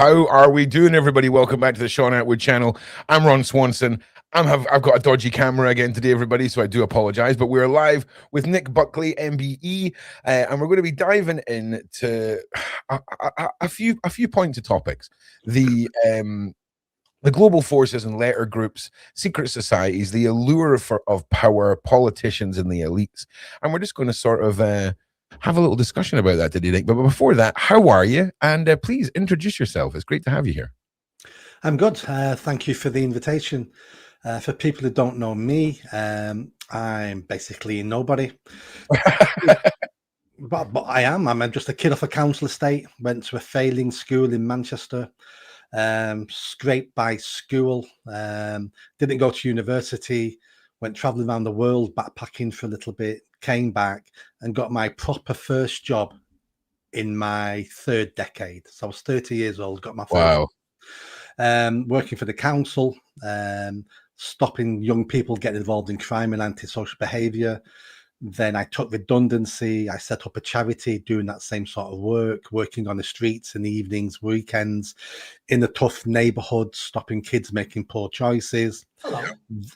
How are we doing, everybody? Welcome back to the Shaun Attwood channel. I'm Ron Swanson. I've got a dodgy camera again today, everybody, so I do apologize. But we're live with Nick Buckley, MBE, and we're going to be diving into a few points of topics. The global forces and letter groups, secret societies, the allure of power, politicians, and the elites. And we're just going to sort of have a little discussion about that today, Nick. But before that, how are you? And please introduce yourself. It's great to have you here. I'm good. Thank you for the invitation. For people who don't know me, I'm basically nobody. but I am. I'm just a kid off a council estate. Went to a failing school in Manchester. Scraped by school. Didn't go to university. Went traveling around the world, backpacking for a little bit. Came back and got my proper first job in my third decade. So I was 30 years old. Got my first job. Working for the council. Stopping young people getting involved in crime and antisocial behaviour. Then I took redundancy. I set up a charity doing that same sort of work, working on the streets in the evenings, weekends, in the tough neighbourhoods, stopping kids making poor choices. Hello.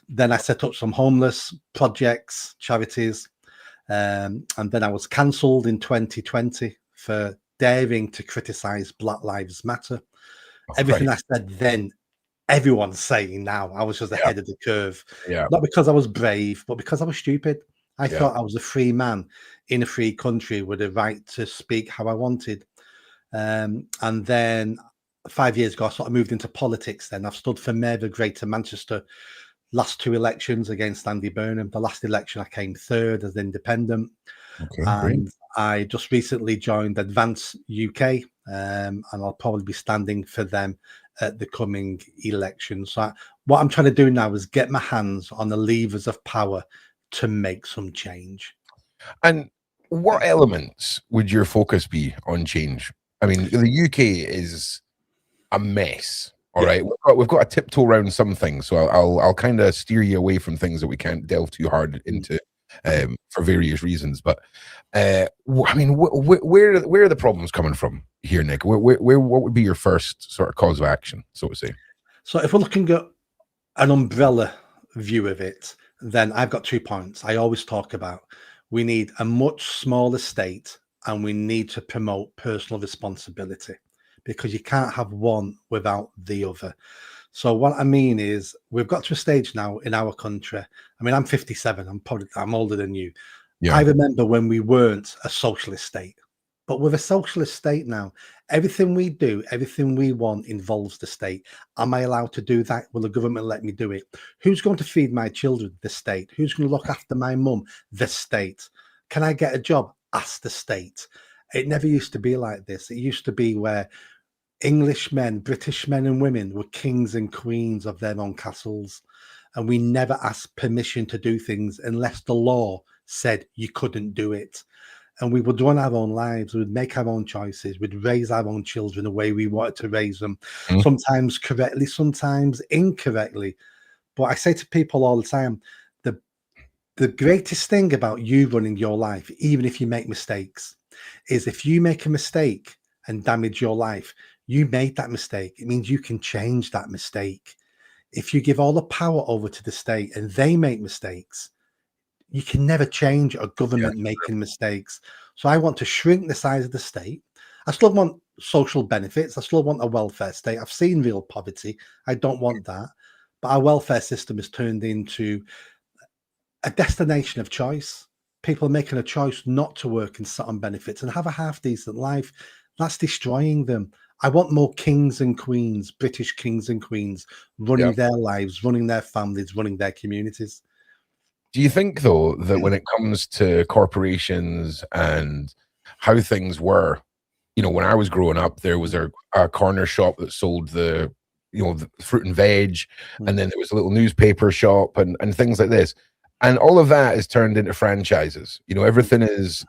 Then I set up some homeless projects, charities. And then I was cancelled in 2020 for daring to criticise Black Lives Matter. Everything I said then, everyone's saying now. I was just ahead of the curve. Not because I was brave, but because I was stupid. I thought I was a free man in a free country with a right to speak how I wanted. And then 5 years ago, I sort of moved into politics. Then I've stood for Mayor of Greater Manchester. Last two elections against Andy Burnham. The last election I came third as independent. And I just recently joined Advance UK, and I'll probably be standing for them at the coming election. So what I'm trying to do now is get my hands on the levers of power to make some change. And what elements would your focus be on change? I mean, the UK is a mess. All right, we've got to tiptoe around some things, so I'll kind of steer you away from things that we can't delve too hard into for various reasons. But I mean, where are the problems coming from here, Nick? What would be your first sort of cause of action, so to say? So if we're looking at an umbrella view of it, then I've got 2 points. I always talk about we need a much smaller state, and we need to promote personal responsibility, because you can't have one without the other. So what I mean is we've got to a stage now in our country. I mean, I'm 57. I'm older than you. I remember when we weren't a socialist state, but we're a socialist state now. Everything we do, everything we want involves the state. Am I allowed to do that? Will the government let me do it? Who's going to feed my children? The state. Who's going to look after my mum? The state. Can I get a job? Ask the state. It never used to be like this. It used to be where English men, British men and women were kings and queens of their own castles. And we never asked permission to do things unless the law said you couldn't do it. And we would run our own lives. We would make our own choices. We'd raise our own children the way we wanted to raise them. Sometimes correctly, sometimes incorrectly. But I say to people all the time, the greatest thing about you running your life, even if you make mistakes, is if you make a mistake and damage your life, you made that mistake. It means you can change that mistake. If you give all the power over to the state and they make mistakes, you can never change a government making mistakes. So I want to shrink the size of the state. I still want social benefits. I still want a welfare state. I've seen real poverty. I don't want that. But our welfare system is turned into a destination of choice. People are making a choice not to work and sit on benefits and have a half-decent life. That's destroying them. I want more kings and queens, British kings and queens, running their lives, running their families, running their communities. Do you think, though, that when it comes to corporations and how things were, you know, when I was growing up, there was a corner shop that sold the fruit and veg, and then there was a little newspaper shop and things like this, and all of that is turned into franchises. You know, everything is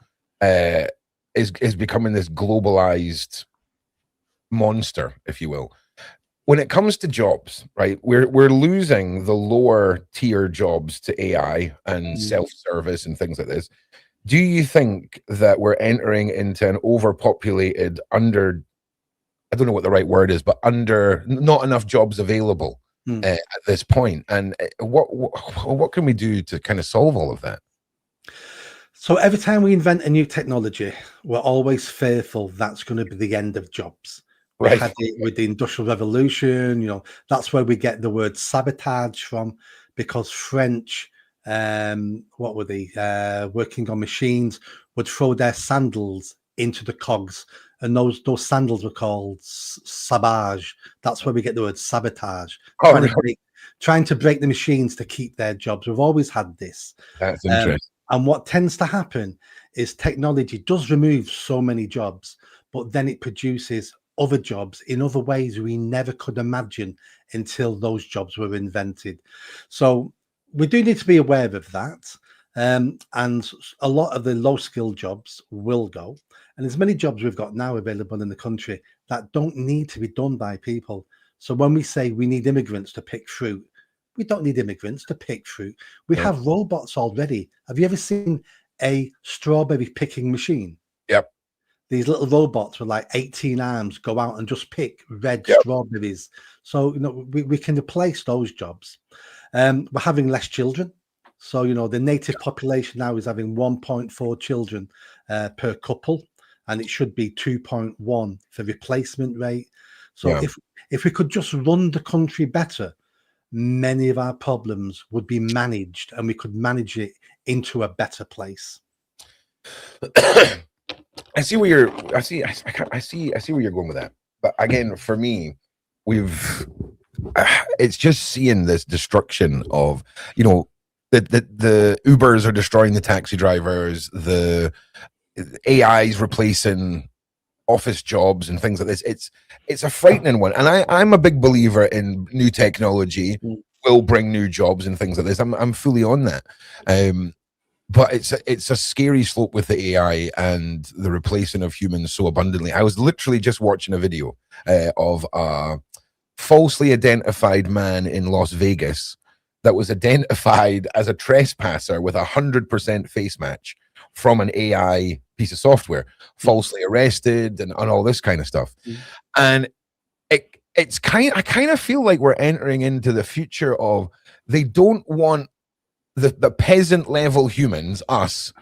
becoming this globalized monster, if you will. When it comes to jobs, right, we're losing the lower tier jobs to AI and self-service and things like this. Do you think that we're entering into an overpopulated, I don't know what the right word is, but not enough jobs available at this point. And what can we do to kind of solve all of that? So every time we invent a new technology, we're always fearful that's going to be the end of jobs. We Right. had it with the Industrial Revolution, that's where we get the word sabotage from, because French, what were they, working on machines, would throw their sandals into the cogs, and those sandals were called sabage. That's where we get the word sabotage, Oh, really? trying to break the machines to keep their jobs. We've always had this. That's interesting. And what tends to happen is technology does remove so many jobs, but then it produces other jobs in other ways we never could imagine until those jobs were invented. So we do need to be aware of that. And a lot of the low skilled jobs will go. And there's many jobs we've got now available in the country that don't need to be done by people. So when we say we need immigrants to pick fruit, we don't need immigrants to pick fruit. We have robots already. Have you ever seen a strawberry picking machine? Yep. These little robots with like 18 arms go out and just pick red Yep. strawberries. So, we can replace those jobs. We're having less children. So, the native population now is having 1.4 children per couple, and it should be 2.1 for replacement rate. So if we could just run the country better, many of our problems would be managed, and we could manage it into a better place. I see where you're going with that. But again, for me, it's just seeing this destruction of, the Ubers are destroying the taxi drivers, the AI's replacing office jobs and things like this. It's a frightening one, and I'm a big believer in new technology will bring new jobs and things like this. I'm fully on that. But it's a scary slope with the AI and the replacing of humans so abundantly. I was literally just watching a video of a falsely identified man in Las Vegas that was identified as a trespasser with 100% face match from an AI piece of software, falsely arrested and all this kind of stuff. And I kind of feel like we're entering into the future of, they don't want the peasant level humans, us,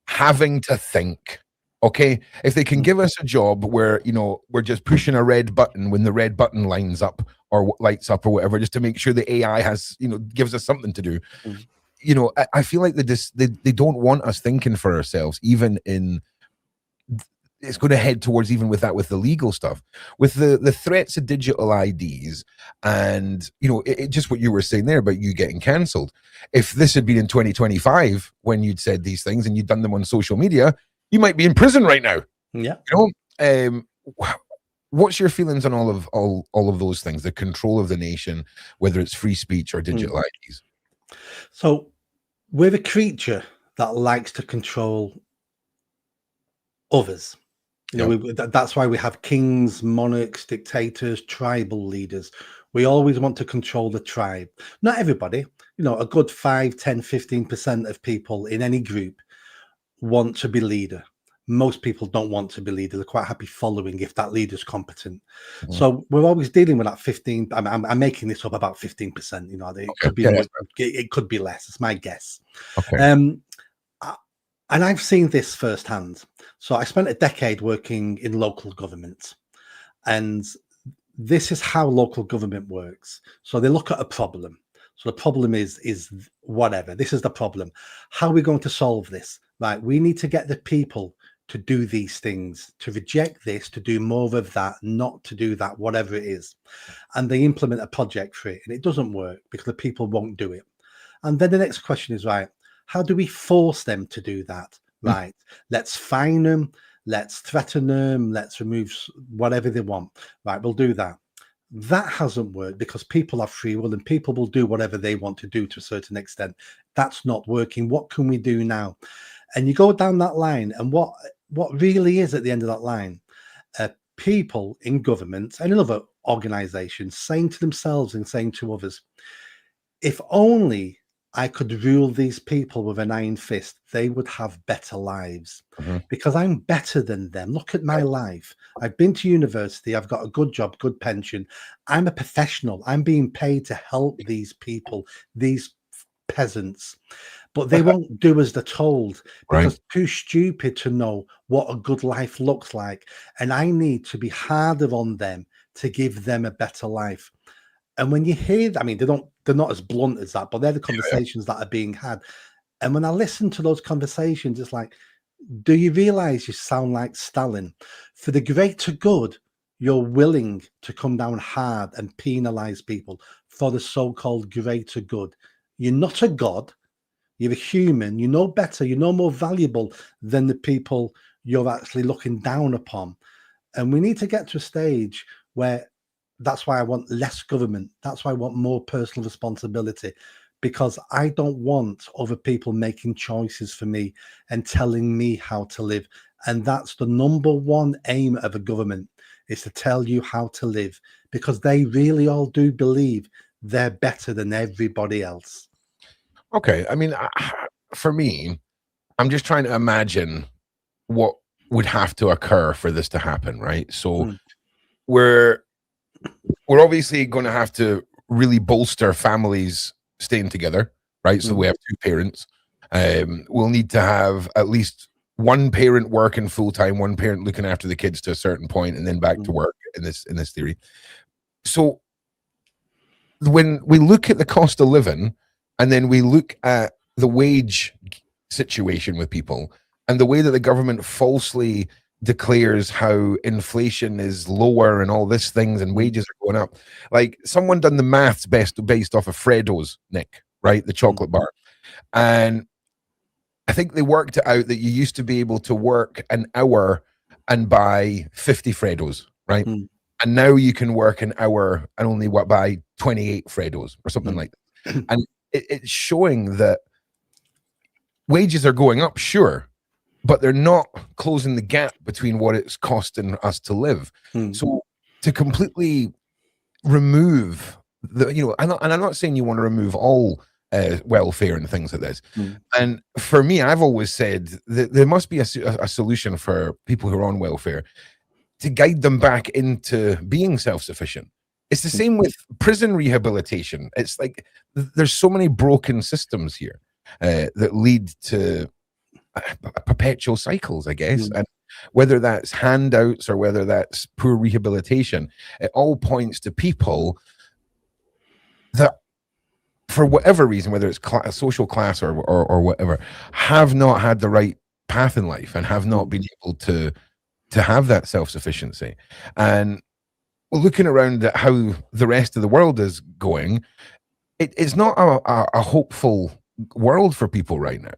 having to think. Okay, if they can give us a job where we're just pushing a red button when the red button lines up or lights up or whatever, just to make sure the AI has gives us something to do. I feel like they don't want us thinking for ourselves, even in. It's going to head towards, even with the legal stuff, with the threats of digital IDs, and just what you were saying there about you getting cancelled. If this had been in 2025 when you'd said these things and you'd done them on social media, you might be in prison right now. What's your feelings on all of those things, the control of the nation, whether it's free speech or digital IDs? So we're a creature that likes to control others. That's why we have kings, monarchs, dictators, tribal leaders. We always want to control the tribe. Not everybody, a good 5, 10, 15% of people in any group want to be leader. Most people don't want to be leader. They're quite happy following if that leader's competent. So we're always dealing with that 15. I'm making this up, about 15%. It could be more, it could be less. It's my guess. And I've seen this firsthand. So I spent a decade working in local government, and this is how local government works. So they look at a problem. So the problem is whatever. This is the problem. How are we going to solve this? Right. We need to get the people to do these things, to reject this, to do more of that, not to do that, whatever it is. And they implement a project for it, and it doesn't work because the people won't do it. And then the next question is, right, how do we force them to do that? Right. Let's fine them. Let's threaten them. Let's remove whatever they want. Right. We'll do that. That hasn't worked because people have free will and people will do whatever they want to do to a certain extent. That's not working. What can we do now? And you go down that line, and what really is at the end of that line, people in government and in other organizations saying to themselves and saying to others, if only I could rule these people with an iron fist, they would have better lives Mhm. because I'm better than them. Look at my life. I've been to university. I've got a good job, good pension. I'm a professional. I'm being paid to help these people, these peasants, but they won't do as they're told Right. because they're too stupid to know what a good life looks like. And I need to be harder on them to give them a better life. And when you hear that, I mean, they're not as blunt as that, but they're the conversations that are being had. And when I listen to those conversations, it's like, do you realize you sound like Stalin? For the greater good, you're willing to come down hard and penalize people for the so-called greater good. You're not a god, you're a human, you know better, you're no more valuable than the people you're actually looking down upon. And we need to get to a stage where that's why I want less government. That's why I want more personal responsibility, because I don't want other people making choices for me and telling me how to live. And that's the number one aim of a government, is to tell you how to live, because they really all do believe they're better than everybody else. Okay. I mean, for me, I'm just trying to imagine what would have to occur for this to happen, right? So Mm, we're we're obviously going to have to really bolster families staying together, right? So mm, we have two parents. We'll need to have at least one parent working full time, one parent looking after the kids to a certain point, and then back to mm, work in this theory. So when we look at the cost of living, and then we look at the wage situation with people, and the way that the government falsely declares how inflation is lower and all these things and mm, wages are going up. Like someone done the maths based off of Freddo's, Nick, right? The mm, chocolate bar. And I think they worked it out that you used to be able to work an hour and buy 50 Freddos, right? mm, And now you can work an hour and only buy 28 Freddos or something mm, like that. And it's showing that wages are going up, sure, but they're not closing the gap between what it's costing us to live. mm, So to completely remove and I'm not saying you want to remove all welfare and things like this. mm, And for me, I've always said that there must be a solution for people who are on welfare to guide them back into being self-sufficient. It's the mm, same with prison rehabilitation. It's like there's so many broken systems here that lead to perpetual cycles, I guess. mm, And whether that's handouts or whether that's poor rehabilitation, it all points to people that, for whatever reason, whether it's social class or whatever, have not had the right path in life and have not mm, been able to have that self-sufficiency. And looking around at how the rest of the world is going, it's not a hopeful world for people right now.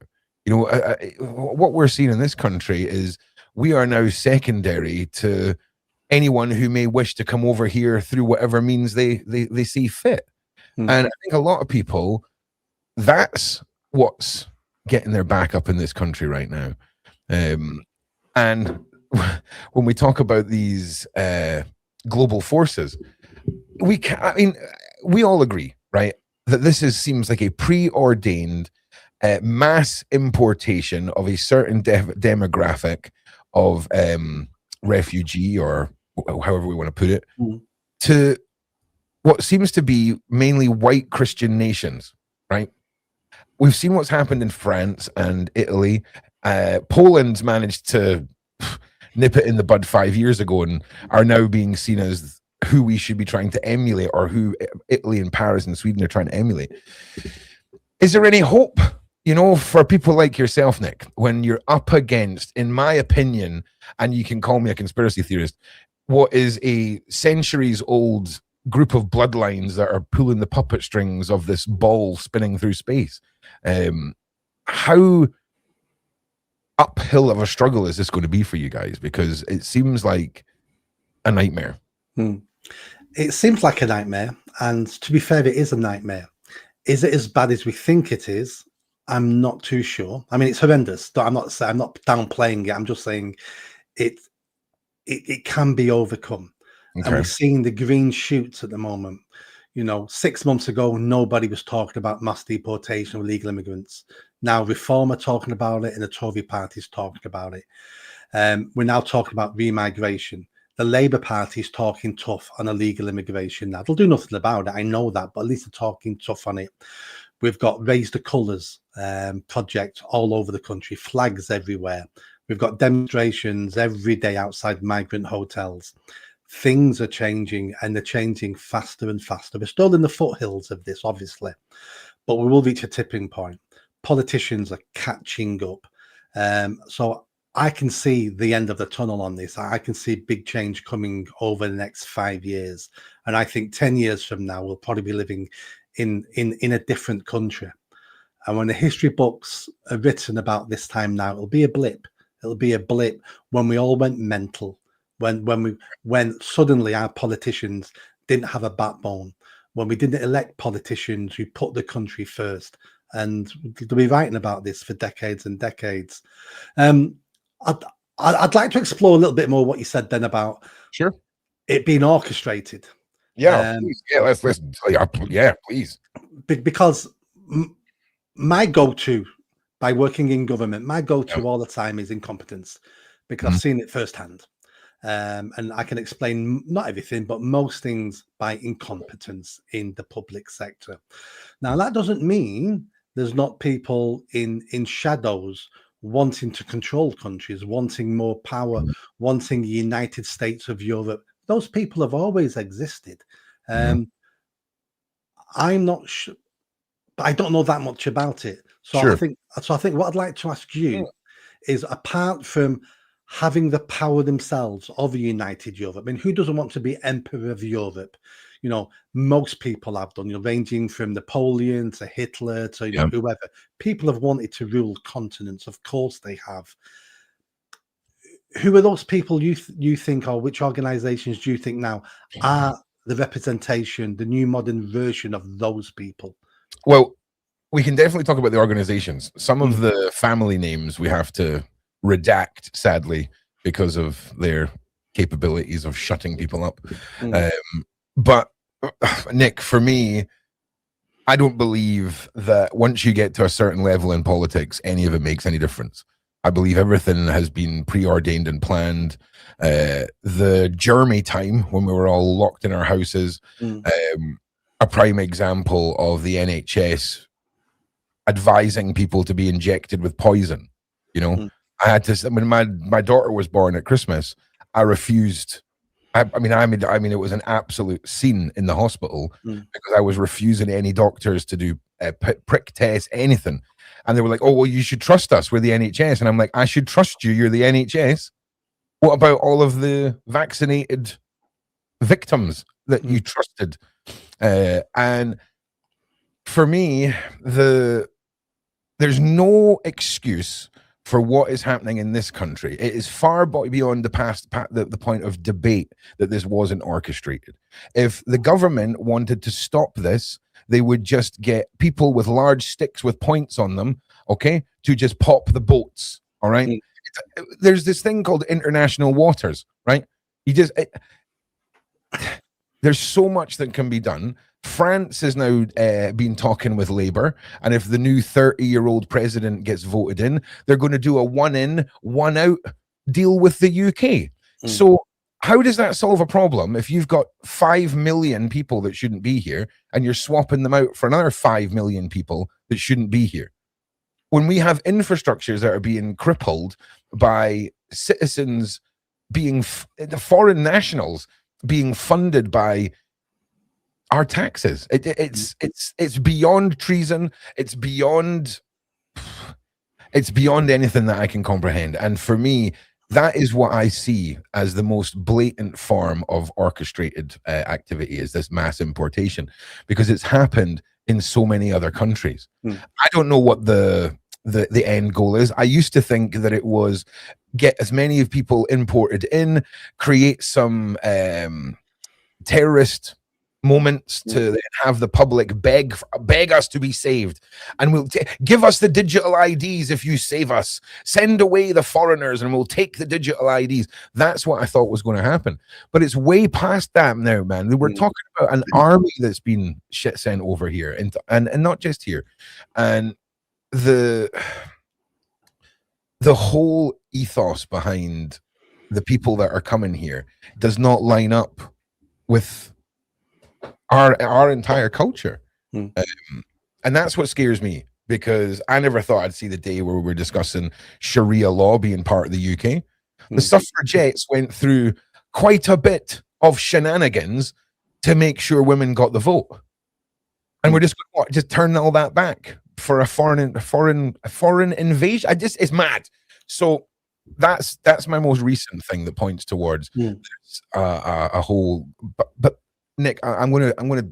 What we're seeing in this country is we are now secondary to anyone who may wish to come over here through whatever means they see fit. mm, And I think a lot of people, that's what's getting their back up in this country right now. And when we talk about these global forces, I mean, we all agree, right, that this seems like a preordained mass importation of a certain demographic of refugee, or however we want to put it, mm, to what seems to be mainly white Christian nations, right? We've seen what's happened in France and Italy. Poland's managed to nip it in the bud 5 years ago and are now being seen as who we should be trying to emulate, or who Italy and Paris and Sweden are trying to emulate. Is there any hope, for people like yourself, Nick, when you're up against, in my opinion, and you can call me a conspiracy theorist, what is a centuries old group of bloodlines that are pulling the puppet strings of this ball spinning through space? How uphill of a struggle is this going to be for you guys? Because it seems like a nightmare. mm. It seems like a nightmare, and to be fair, it is a nightmare. Is it as bad as we think it is? I'm not too sure. I mean, it's horrendous. I'm not downplaying it. I'm just saying it can be overcome, and we're Okay. seeing the green shoots at the moment. You know, 6 months ago, nobody was talking about mass deportation of illegal immigrants. Now Reform are talking about it, and the Tory party is talking about it. We're now talking about remigration. The Labour Party is talking tough on illegal immigration now. They'll do nothing about it, I know that, but at least they're talking tough on it. We've got Raise the Colours project all over the country, flags everywhere. We've got demonstrations every day outside migrant hotels. Things are changing, and they're changing faster and faster. We're still in the foothills of this, obviously, but we will reach a tipping point. Politicians are catching up. So I can see the end of the tunnel on this. I can see big change coming over the next 5 years. And I think 10 years from now, we'll probably be living in a different country. And when the history books are written about this time now, it'll be a blip. It'll be a blip when we all went mental, when suddenly our politicians didn't have a backbone, when we didn't elect politicians who put the country first. And they'll be writing about this for decades and decades. I'd like to explore a little bit more what you said then about it being orchestrated. Yeah, please. Yeah, let's yeah, please. Because my go-to, by working in government, my go-to all the time is incompetence, because I've seen it firsthand. And I can explain not everything, but most things by incompetence in the public sector. Now, that doesn't mean there's not people in shadows wanting to control countries, wanting more power, wanting the United States of Europe. Those people have always existed. I'm not sure, but I don't know that much about it. So I think what I'd like to ask you is, apart from having the power themselves of a united Europe, I mean, who doesn't want to be emperor of Europe? You know, most people have done, ranging from Napoleon to Hitler to whoever. People have wanted to rule continents. Of course they have. Who are those people you think, or which organizations do you think now are the representation, the new modern version of those people? Well, we can definitely talk about the organizations. Some of the family names we have to redact, sadly, because of their capabilities of shutting people up. But Nick, for me, I don't believe that once you get to a certain level in politics, any of it makes any difference. I believe everything has been preordained and planned. The Jeremy time, when we were all locked in our houses, a prime example of the NHS advising people to be injected with poison. You know, I had to, when my daughter was born at Christmas, I refused. I mean, it was an absolute scene in the hospital because I was refusing any doctors to do prick tests, anything. And they were like, oh, well, you should trust us. We're the NHS. And I'm like, I should trust you. You're the NHS. What about all of the vaccinated victims that you trusted? And for me, there's no excuse for what is happening in this country. It is far beyond the point of debate that this wasn't orchestrated. If the government wanted to stop this, they would just get people with large sticks with points on them, okay, to just pop the boats, all right? There's this thing called international waters, right? There's so much that can be done. France has now been talking with Labour, and if the new 30-year-old president gets voted in, they're going to do a one in, one out deal with the UK. So how does that solve a problem if you've got 5 million people that shouldn't be here and you're swapping them out for another 5 million people that shouldn't be here? When we have infrastructures that are being crippled by citizens being, the foreign nationals being funded by our taxes, it's beyond treason. It's beyond anything that I can comprehend. And for me, that is what I see as the most blatant form of orchestrated activity, is this mass importation, because it's happened in so many other countries. I don't know what the end goal is. I used to think that it was get as many people imported in, create some terrorist moments to have the public beg us to be saved, and we'll give us the digital IDs if you save us. Send away the foreigners and we'll take the digital IDs. That's what I thought was going to happen, but it's way past that now, man. We're talking about an army that's been sent over here, and not just here, and the whole ethos behind the people that are coming here does not line up with our entire culture. And that's what scares me, because I never thought I'd see the day where we're discussing Sharia law being part of the UK. The suffragettes went through quite a bit of shenanigans to make sure women got the vote, and we're just going to just turn all that back for a foreign invasion. It's mad. So that's my most recent thing that points towards this, a whole. But Nick, I'm gonna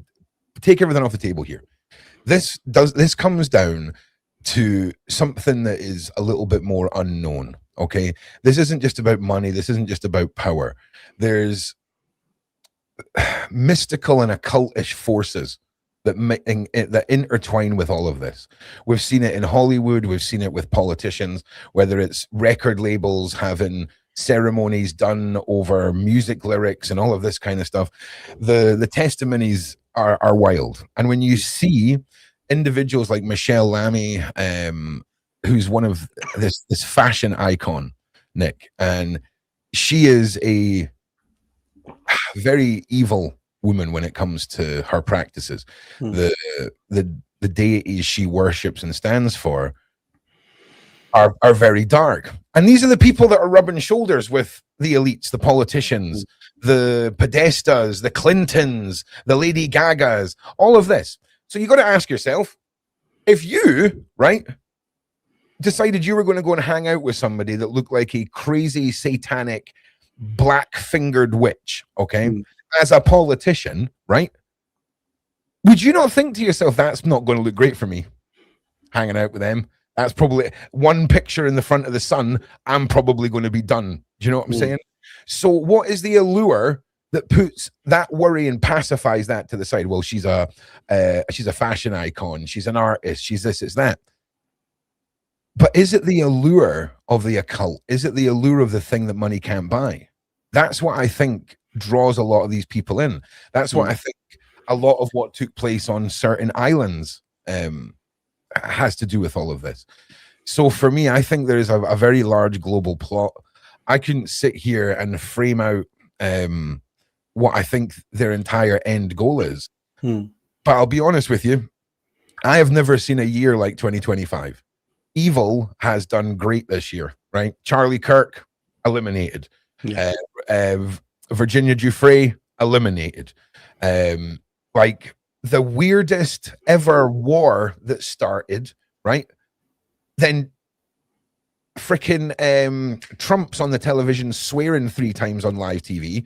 take everything off the table here. This comes down to something that is a little bit more unknown. Okay, this isn't just about money. This isn't just about power. There's mystical and occultish forces that intertwine with all of this. We've seen it in Hollywood. We've seen it with politicians, whether it's record labels having ceremonies done over music lyrics and all of this kind of stuff. The testimonies are wild. And when you see individuals like Michelle Lamy, who's one of this fashion icon, Nick, and she is a very evil woman when it comes to her practices. The deities she worships and stands for are very dark, and these are the people that are rubbing shoulders with the elites, the politicians, the Podestas, the Clintons, the Lady Gagas, all of this. So you got to ask yourself, if you decided you were going to go and hang out with somebody that looked like a crazy satanic black-fingered witch, as a politician, right? Would you not think to yourself, that's not going to look great for me, hanging out with them? That's probably one picture in the front of the sun. I'm probably going to be done. Do you know what I'm saying? So what is the allure that puts that worry and pacifies that to the side? Well, she's a fashion icon. She's an artist. She's this, it's that. But is it the allure of the occult? Is it the allure of the thing that money can't buy? That's what I think draws a lot of these people in. That's what I think a lot of what took place on certain islands has to do with all of this. So for me, I think there is a very large global plot. I couldn't sit here and frame out what I think their entire end goal is. But I'll be honest with you, I have never seen a year like 2025. Evil has done great this year, right? Charlie Kirk, eliminated. Virginia Giuffre, eliminated. Like the weirdest ever war that started, right? Then freaking Trump's on the television swearing 3 times on live TV,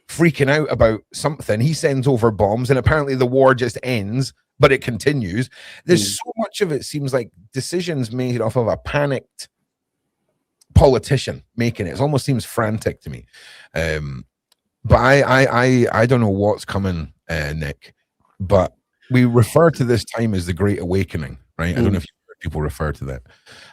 freaking out about something. He sends over bombs, and apparently the war just ends, but it continues. There's so much of it seems like decisions made off of a panicked politician making it. It almost seems frantic to me. But I don't know what's coming, Nick. But we refer to this time as the Great Awakening, right? I don't know if you've heard people refer to that.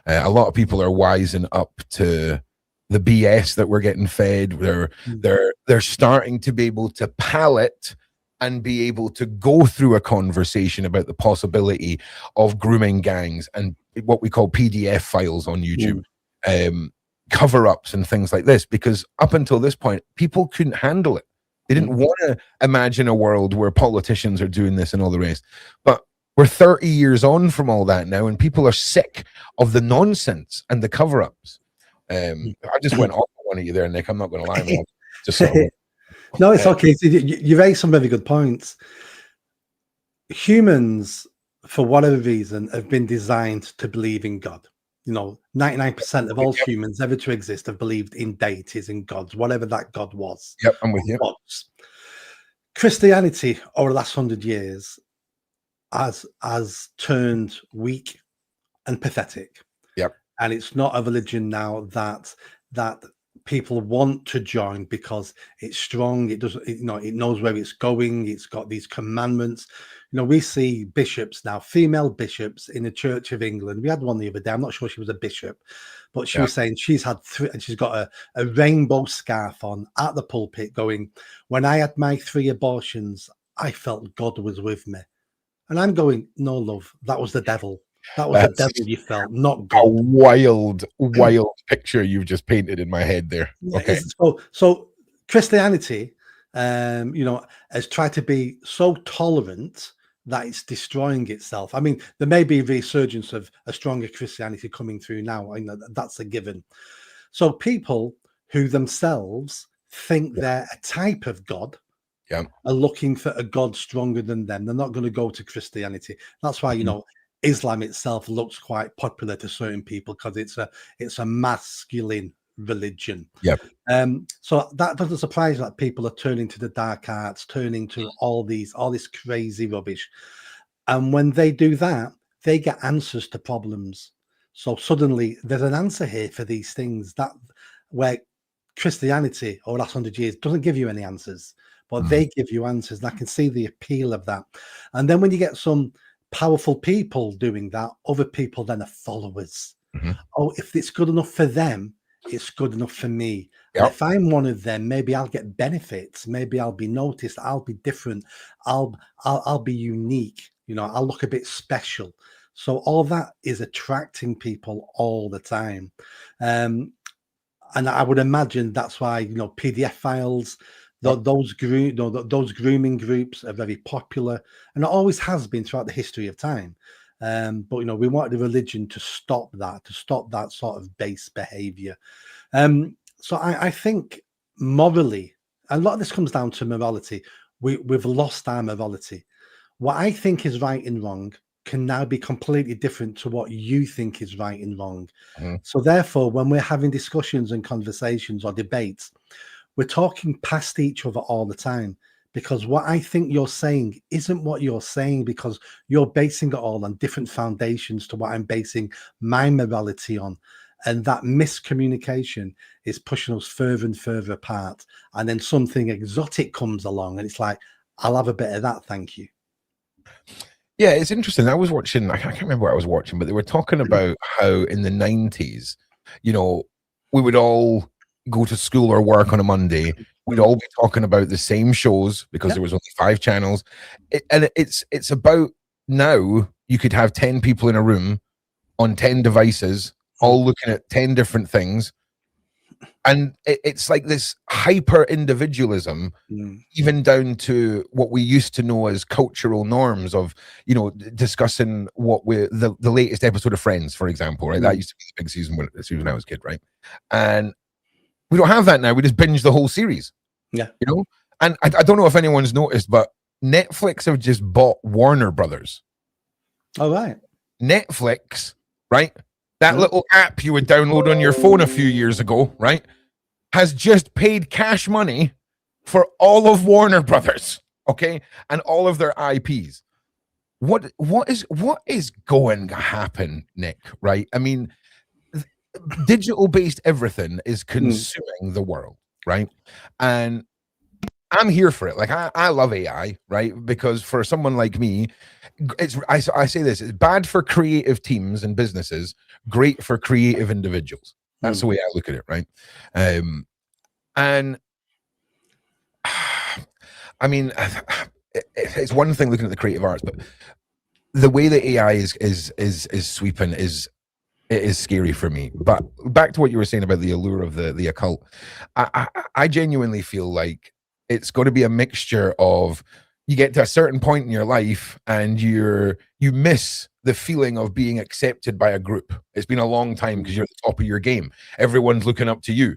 A lot of people are wising up to the BS that we're getting fed. They're starting to be able to palate and be able to go through a conversation about the possibility of grooming gangs and what we call PDF files on YouTube, cover-ups and things like this, because up until this point, people couldn't handle it. They didn't want to imagine a world where politicians are doing this and all the rest. But we're 30 years on from all that now, and people are sick of the nonsense and the cover-ups. I just went off on one of you there, Nick. I'm not going to lie, man. Just sort of, no, it's okay. You raised some very good points. Humans, for whatever reason, have been designed to believe in God. 99% of all humans ever to exist have believed in deities and gods, whatever that God was. Yep, I'm with you. Christianity over the last 100 years has turned weak and pathetic. Yep. And it's not a religion now that people want to join because it's strong. It doesn't, you know, it knows where it's going. It's got these commandments. You know, we see bishops now, female bishops in the Church of England. We had one the other day. I'm not sure she was a bishop, but she was saying she's had three, and she's got a rainbow scarf on at the pulpit going, when I had my 3 abortions, I felt God was with me. And I'm going, no, love, that was the devil. That was the devil you felt, not God. A wild, wild picture you've just painted in my head there. Okay. So Christianity, you know, has tried to be so tolerant that it's destroying itself. I mean, there may be a resurgence of a stronger Christianity coming through now. I know that's a given. So people who themselves think they're a type of God are looking for a God stronger than them. They're not going to go to Christianity. That's why, you know, Islam itself looks quite popular to certain people because it's a masculine religion. So that doesn't surprise that people are turning to the dark arts, turning to all this crazy rubbish. And when they do that, they get answers to problems. So suddenly there's an answer here for these things that where Christianity over the last 100 years doesn't give you any answers, but they give you answers. And I can see the appeal of that. And then when you get some powerful people doing that, other people then are followers. Oh, if it's good enough for them, it's good enough for me. And if I'm one of them, maybe I'll get benefits. Maybe I'll be noticed. I'll be different. I'll be unique. You know, I'll look a bit special. So all that is attracting people all the time. And I would imagine that's why, you know, PDF files, those grooming groups are very popular, and it always has been throughout the history of time. But you know, we want the religion to stop that sort of base behavior. So I think morally, a lot of this comes down to morality. We've lost our morality. What I think is right and wrong can now be completely different to what you think is right and wrong. So therefore, when we're having discussions and conversations or debates, we're talking past each other all the time, because what I think you're saying isn't what you're saying, because you're basing it all on different foundations to what I'm basing my morality on. And that miscommunication is pushing us further and further apart. And then something exotic comes along and it's like, I'll have a bit of that, thank you. Yeah, it's interesting. I was watching, I can't remember what I was watching, but they were talking about how in the 90s, you know, we would all go to school or work on a Monday. We'd all be talking about the same shows because there was only 5 channels. And it's about now you could have 10 people in a room on 10 devices, all looking at 10 different things. And it's like this hyper individualism, even down to what we used to know as cultural norms of, you know, discussing what the latest episode of Friends, for example, right? That used to be the big season when I was a kid, right? And we don't have that now. We just binge the whole series. You know? And I don't know if anyone's noticed, but Netflix have just bought Warner Brothers. All right. Netflix, right? That little app you would download on your phone a few years ago, right, has just paid cash money for all of Warner Brothers, okay, and all of their IPs. What is going to happen, Nick? Right? I mean, digital-based everything is consuming the world, right? And I'm here for it. Like I love AI, right? Because for someone like me, I say this: it's bad for creative teams and businesses, great for creative individuals. That's the way I look at it, right? And I mean, it's one thing looking at the creative arts, but the way that AI is sweeping is scary for me. But back to what you were saying about the allure of the occult, I genuinely feel like it's going to be a mixture of, you get to a certain point in your life and you miss the feeling of being accepted by a group. It's been a long time because you're at the top of your game. Everyone's looking up to you.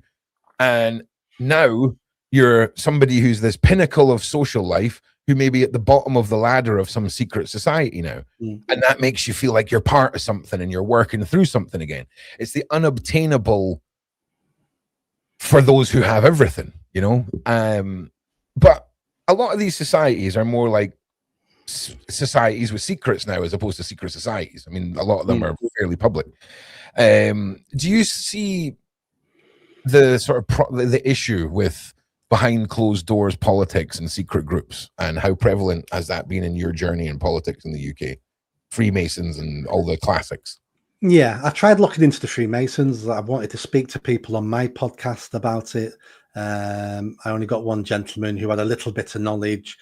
And now you're somebody who's this pinnacle of social life who may be at the bottom of the ladder of some secret society now. And that makes you feel like you're part of something and you're working through something again. It's the unobtainable for those who have everything, you know? But a lot of these societies are more like societies with secrets now, as opposed to secret societies. I mean, a lot of them are fairly public. Do you see the sort of the issue with behind closed doors politics and secret groups, and how prevalent has that been in your journey in politics in the UK? Freemasons and all the classics. Yeah, I tried looking into the Freemasons. I wanted to speak to people on my podcast about it. I only got one gentleman who had a little bit of knowledge.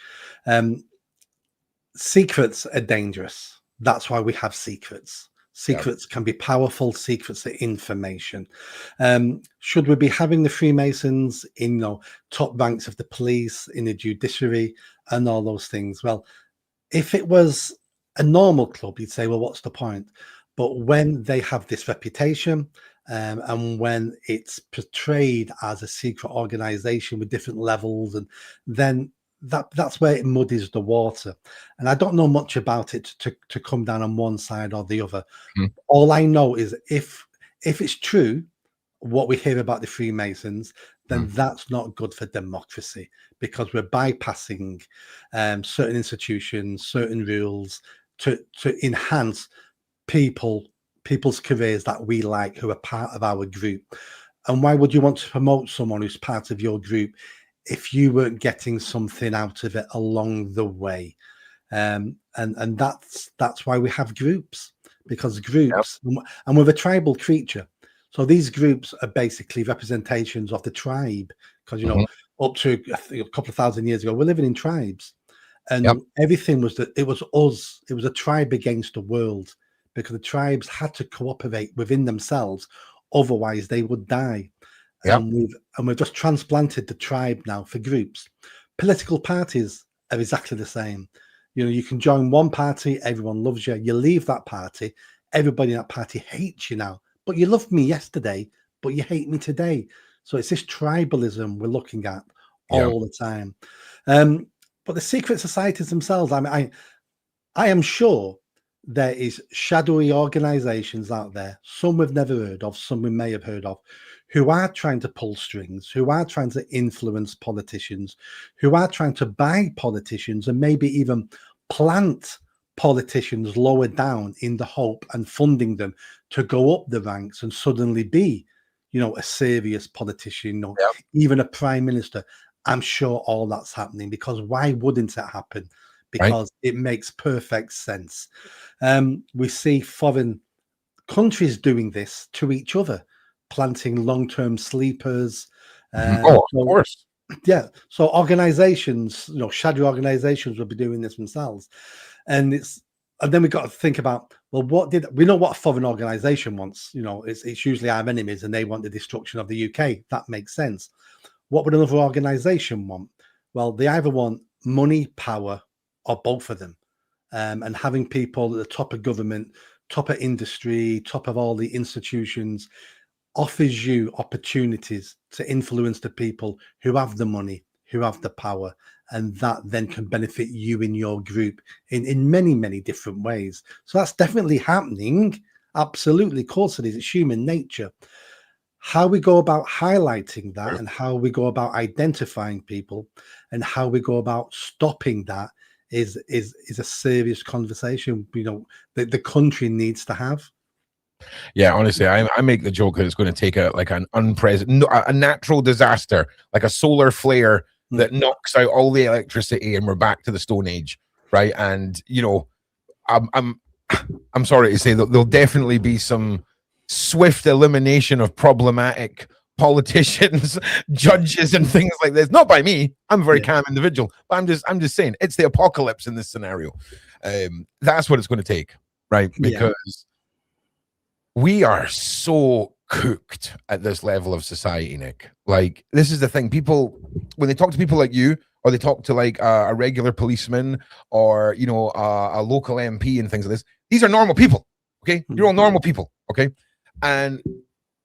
Secrets are dangerous. That's why we have secrets. Secrets can be powerful. Secrets are information. Should we be having the Freemasons in top ranks of the police, in the judiciary, and all those things? Well, if it was a normal club, you'd say, well, what's the point? But when they have this reputation, and when it's portrayed as a secret organization with different levels, and then that's where it muddies the water. And I don't know much about it to come down on one side or the other. All I know is if it's true what we hear about the Freemasons, then that's not good for democracy, because we're bypassing certain institutions, certain rules to enhance people's careers that we like, who are part of our group. And why would you want to promote someone who's part of your group if you weren't getting something out of it along the way? And that's why we have groups, because groups, and we're a tribal creature. So these groups are basically representations of the tribe, because up to a couple of thousand years ago, we're living in tribes, and everything was that it was us. It was a tribe against the world, because the tribes had to cooperate within themselves, otherwise they would die. And we've just transplanted the tribe now for groups. Political parties are exactly the same. You can join one party, everyone loves you. You leave that party, everybody in that party hates you now. But you loved me yesterday, but you hate me today. So it's this tribalism we're looking at all the time. But the secret societies themselves, I am sure there is shadowy organizations out there, some we've never heard of, some we may have heard of, who are trying to pull strings, who are trying to influence politicians, who are trying to buy politicians, and maybe even plant politicians lower down in the hope and funding them to go up the ranks and suddenly be, a serious politician, even a prime minister. I'm sure all that's happening, because why wouldn't it happen? Because it makes perfect sense. We see foreign countries doing this to each other, planting long-term sleepers. Of course. Yeah. So organizations, shadow organizations will be doing this themselves. And then we've got to think about, well, we know what a foreign organization wants? It's usually our enemies, and they want the destruction of the UK. That makes sense. What would another organization want? Well, they either want money, power, or both of them. And having people at the top of government, top of industry, top of all the institutions offers you opportunities to influence the people who have the money, who have the power, and that then can benefit you in your group in many, many different ways. So that's definitely happening. Absolutely. Of course it is. It's human nature. How we go about highlighting that, and how we go about identifying people, and how we go about stopping that is a serious conversation, that the country needs to have. Yeah, honestly, I make the joke that it's going to take a natural disaster, like a solar flare that knocks out all the electricity, and we're back to the Stone Age, right? And I'm sorry to say that there'll definitely be some swift elimination of problematic politicians, judges, and things like this. Not by me. I'm a very calm individual, but I'm just saying it's the apocalypse in this scenario. That's what it's going to take, right? Because we are so cooked at this level of society, Nick. Like, this is the thing. People, when they talk to people like you, or they talk to like a regular policeman, or a local MP and things like this, these are normal people. Okay, you're all normal people. Okay, and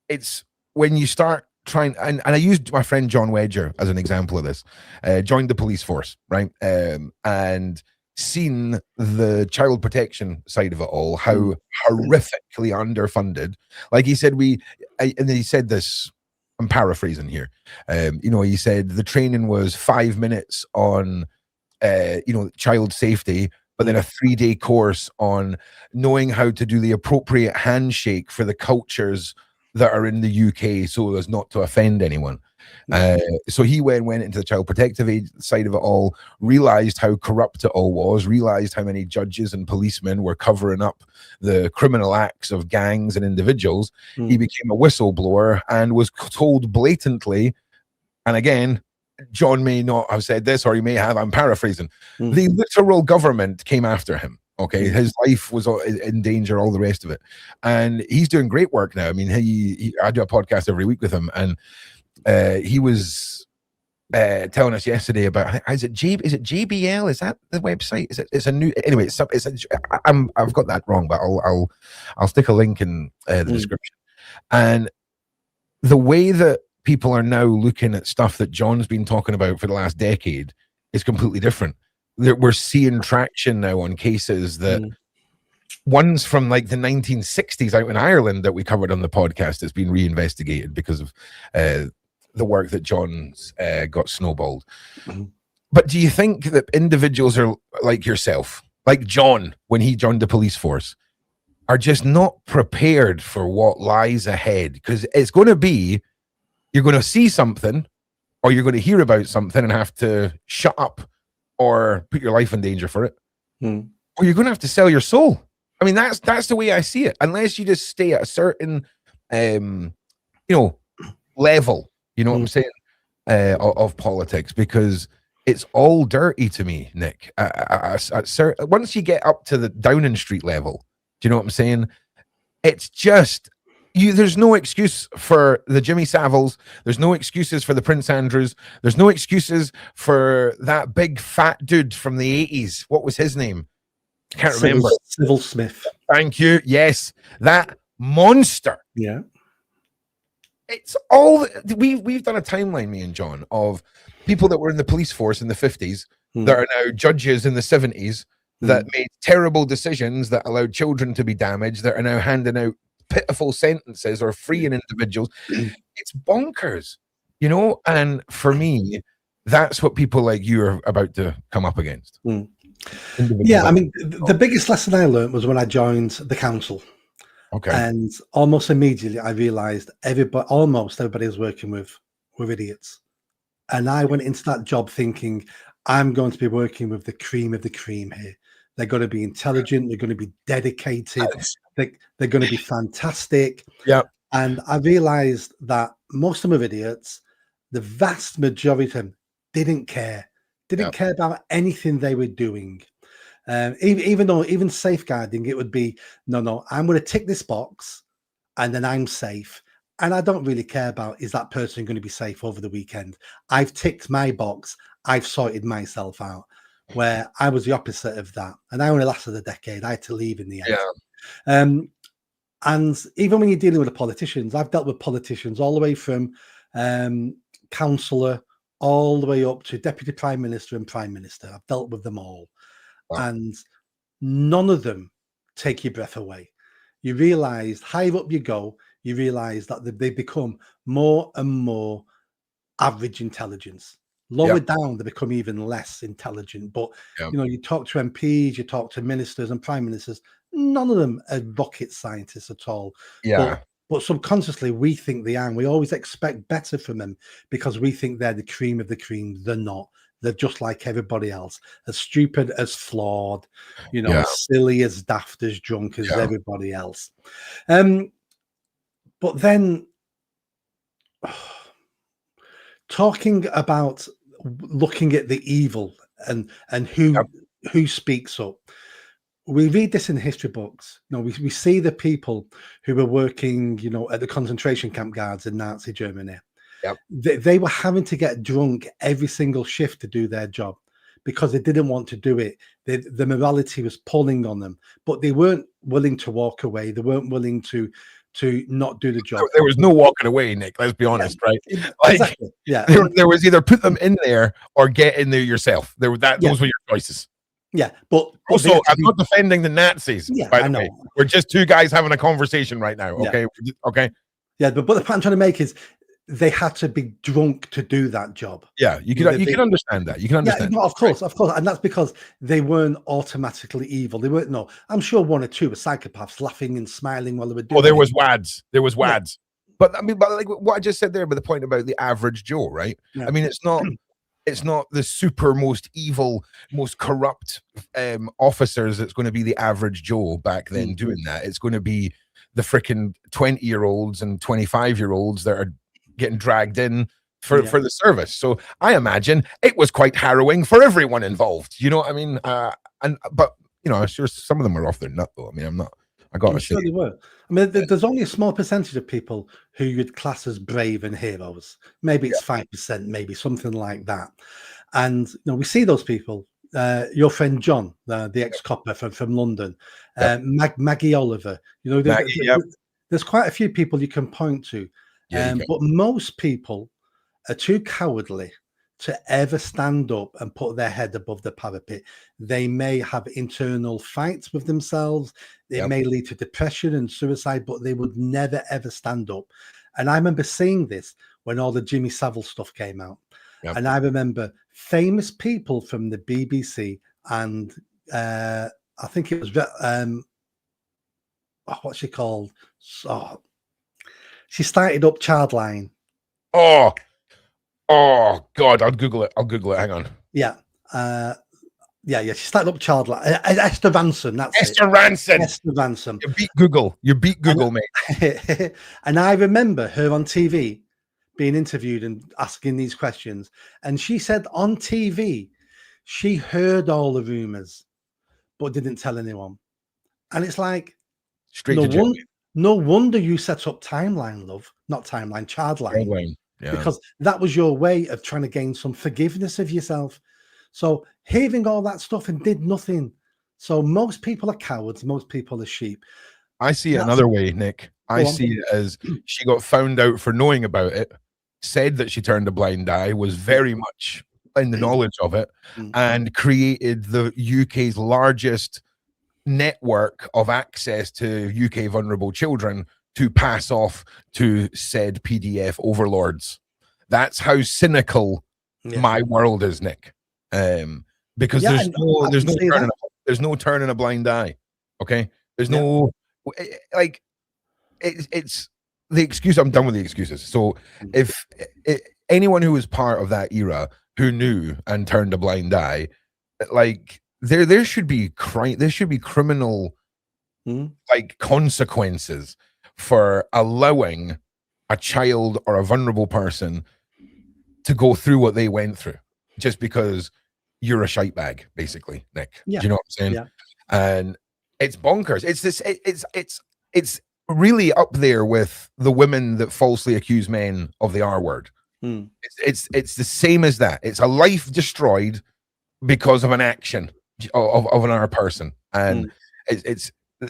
it's when you start trying, and I used my friend John Wedger as an example of this. Joined the police force, right? And seen the child protection side of it all, how horrifically underfunded. Like he said, and then he said this, I'm paraphrasing here. He said the training was 5 minutes on, child safety, but then a 3-day course on knowing how to do the appropriate handshake for the cultures that are in the UK so as not to offend anyone. So he went into the child protective aid side of it all, realized how corrupt it all was, realized how many judges and policemen were covering up the criminal acts of gangs and individuals. He became a whistleblower and was told blatantly, and again, John may not have said this, or he may have, I'm paraphrasing, the literal government came after him. Okay, his life was in danger, all the rest of it, and he's doing great work now. I mean, I do a podcast every week with him, and he was telling us yesterday about, is it JBL? Is that the website? It's a new, anyway. I've got that wrong, but I'll stick a link in the description. And the way that people are now looking at stuff that John's been talking about for the last decade is completely different. We're seeing traction now on cases that one's from like the 1960s out in Ireland that we covered on the podcast that's been reinvestigated because of the work that John's got snowballed. But do you think that individuals are like yourself, like John, when he joined the police force, are just not prepared for what lies ahead? Because it's going to be, you're going to see something, or you're going to hear about something and have to shut up or put your life in danger for it, or you're going to have to sell your soul. I mean, that's the way I see it. Unless you just stay at a certain, level, you know what I'm saying, of politics, because it's all dirty to me, Nick. Once you get up to the Downing Street level, do you know what I'm saying? It's just, there's no excuse for the Jimmy Saviles. There's no excuses for the Prince Andrews. There's no excuses for that big fat dude from the 80s. What was his name? I can't remember. Civil Smith. Thank you. Yes, that monster. Yeah. It's all, we've done a timeline, me and John, of people that were in the police force in the 50s that are now judges in the 70s that made terrible decisions that allowed children to be damaged, that are now handing out pitiful sentences or freeing individuals. It's bonkers, you know. And for me, that's what people like you are about to come up against. Yeah, I mean, the biggest lesson I learned was when I joined the council. Okay. And almost immediately I realized almost everybody was working with idiots. And I went into that job thinking, I'm going to be working with the cream of the cream here. They're going to be intelligent. They're going to be dedicated. They're going to be fantastic. Yeah. And I realized that most of them are idiots. The vast majority of them didn't care about anything they were doing. Even safeguarding, it would be, no, I'm going to tick this box and then I'm safe. And I don't really care about, is that person going to be safe over the weekend? I've ticked my box. I've sorted myself out. Where I was the opposite of that. And I only lasted a decade. I had to leave in the end. Yeah. And even when you're dealing with the politicians, I've dealt with politicians all the way from councillor all the way up to deputy prime minister and prime minister. I've dealt with them all. Wow. And none of them take your breath away. You realize, higher up you go, you realize that they become more and more average intelligence. Lower down, they become even less intelligent. But, you talk to MPs, you talk to ministers and prime ministers, none of them are rocket scientists at all. Yeah. But subconsciously, we think they are. And we always expect better from them because we think they're the cream of the cream. They're not. They're just like everybody else, as stupid, as flawed, as silly, as daft, as drunk as everybody else. But then talking about looking at the evil and who speaks up. We read this in history books. We see the people who were working, at the concentration camp guards in Nazi Germany. Yep. They were having to get drunk every single shift to do their job because they didn't want to do it. The morality was pulling on them, but they weren't willing to walk away. They weren't willing to not do the job. There was no walking away, Nick. Let's be honest, right? Exactly. Yeah. There was either put them in there or get in there yourself. Those were your choices. Yeah, but also, I'm not defending the Nazis. Yeah, by the way, we're just two guys having a conversation right now. Okay, okay. Yeah, but the point I'm trying to make is they had to be drunk to do that job. Yeah, you can understand that. You can understand. Yeah, no, of course, and that's because they weren't automatically evil. They weren't. No, I'm sure one or two were psychopaths, laughing and smiling while they were doing. There was wads. There was wads. But I mean, but like what I just said there, but the point about the average Joe, right? Yeah. I mean, it's not the super most evil, most corrupt officers that's going to be the average Joe back then doing that. It's going to be the freaking 20-year-olds and 25-year-olds that are getting dragged in for the service. So I imagine it was quite harrowing for everyone involved. You know what I mean? But you know, I'm sure some of them were off their nut though. I mean, I gotta say, sure they were. I mean, there's only a small percentage of people who you'd class as brave and heroes. Maybe it's 5%, maybe something like that. And you know, we see those people. Your friend John, the ex-copper from London, Maggie Oliver. You know, there's quite a few people you can point to, but most people are too cowardly to ever stand up and put their head above the parapet. They may have internal fights with themselves. It may lead to depression and suicide, but they would never, ever stand up. And I remember seeing this when all the Jimmy Savile stuff came out. And I remember famous people from the BBC and I think it was, what's she called? She started up Childline. Oh God, I'll Google it. Hang on. Yeah. She started up Childline. Esther Ransom. That's Esther Ransom. Esther Ransom. You beat Google. Mate. And I remember her on TV being interviewed and asking these questions. And she said on TV, she heard all the rumors, but didn't tell anyone. And it's like, no wonder you set up Timeline, love. Not Timeline, Childline. Because that was your way of trying to gain some forgiveness of yourself. So hearing all that stuff and did nothing. So most people are cowards. Most people are sheep. I see it another way, Nick. I see it as she got found out for knowing about it, said that she turned a blind eye, was very much in the knowledge of it, and created the UK's largest network of access to UK vulnerable children to pass off to said PDF overlords. That's how cynical my world is, Nick. Because there's no turning a blind eye. Okay, there's no like it's the excuse. I'm done with the excuses. So if anyone who was part of that era who knew and turned a blind eye, like there should be criminal like consequences for allowing a child or a vulnerable person to go through what they went through just because you're a shite bag, basically, Nick. Do you know what I'm saying? And it's bonkers. It's really up there with the women that falsely accuse men of the R word. It's the same as that. It's a life destroyed because of an action of another person, and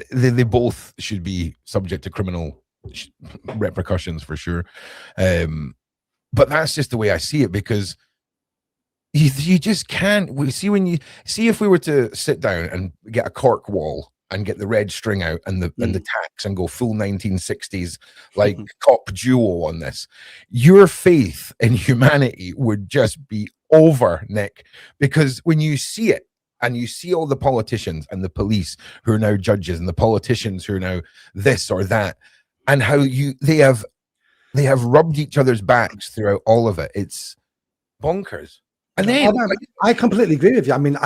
they both should be subject to criminal repercussions for sure. But that's just the way I see it, because you just can't. We see when you see, if we were to sit down and get a cork wall and get the red string out and the tacks and go full 1960s like cop duo on this, your faith in humanity would just be over, Nick. Because when you see it, and you see all the politicians and the police who are now judges and the politicians who are now this or that, and how they have rubbed each other's backs throughout all of it. It's bonkers. And then I completely agree with you. I mean,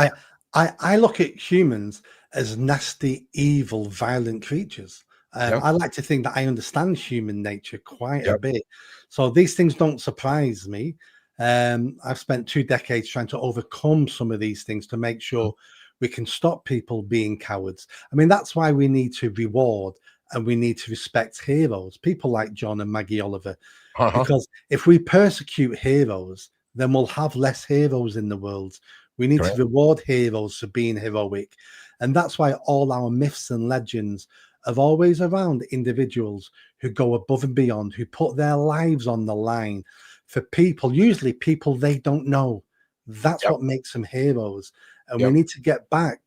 I look at humans as nasty, evil, violent creatures. I like to think that I understand human nature quite a bit. So these things don't surprise me. I've spent 2 decades trying to overcome some of these things to make sure we can stop people being cowards. I mean, that's why we need to reward and we need to respect heroes, people like John and Maggie Oliver, because if we persecute heroes, then we'll have less heroes in the world. We need to reward heroes for being heroic. And that's why all our myths and legends are always around individuals who go above and beyond, who put their lives on the line for people, usually people they don't know. That's what makes them heroes. And we need to get back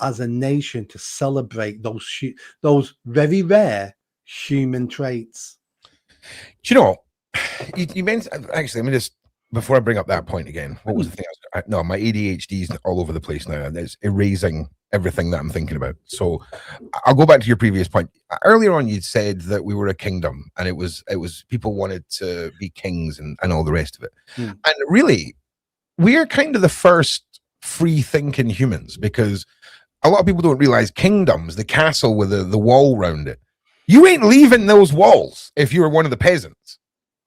as a nation to celebrate those very rare human traits. You know, you mentioned, actually, let me just before I bring up that point again, what was the thing? No, my ADHD is all over the place now, and it's erasing everything that I'm thinking about. So I'll go back to your previous point. Earlier on, you said that we were a kingdom, and it was people wanted to be kings and all the rest of it. And really, we are kind of the first free thinking humans, because a lot of people don't realize kingdoms, the castle with the wall around it, you ain't leaving those walls if you're one of the peasants.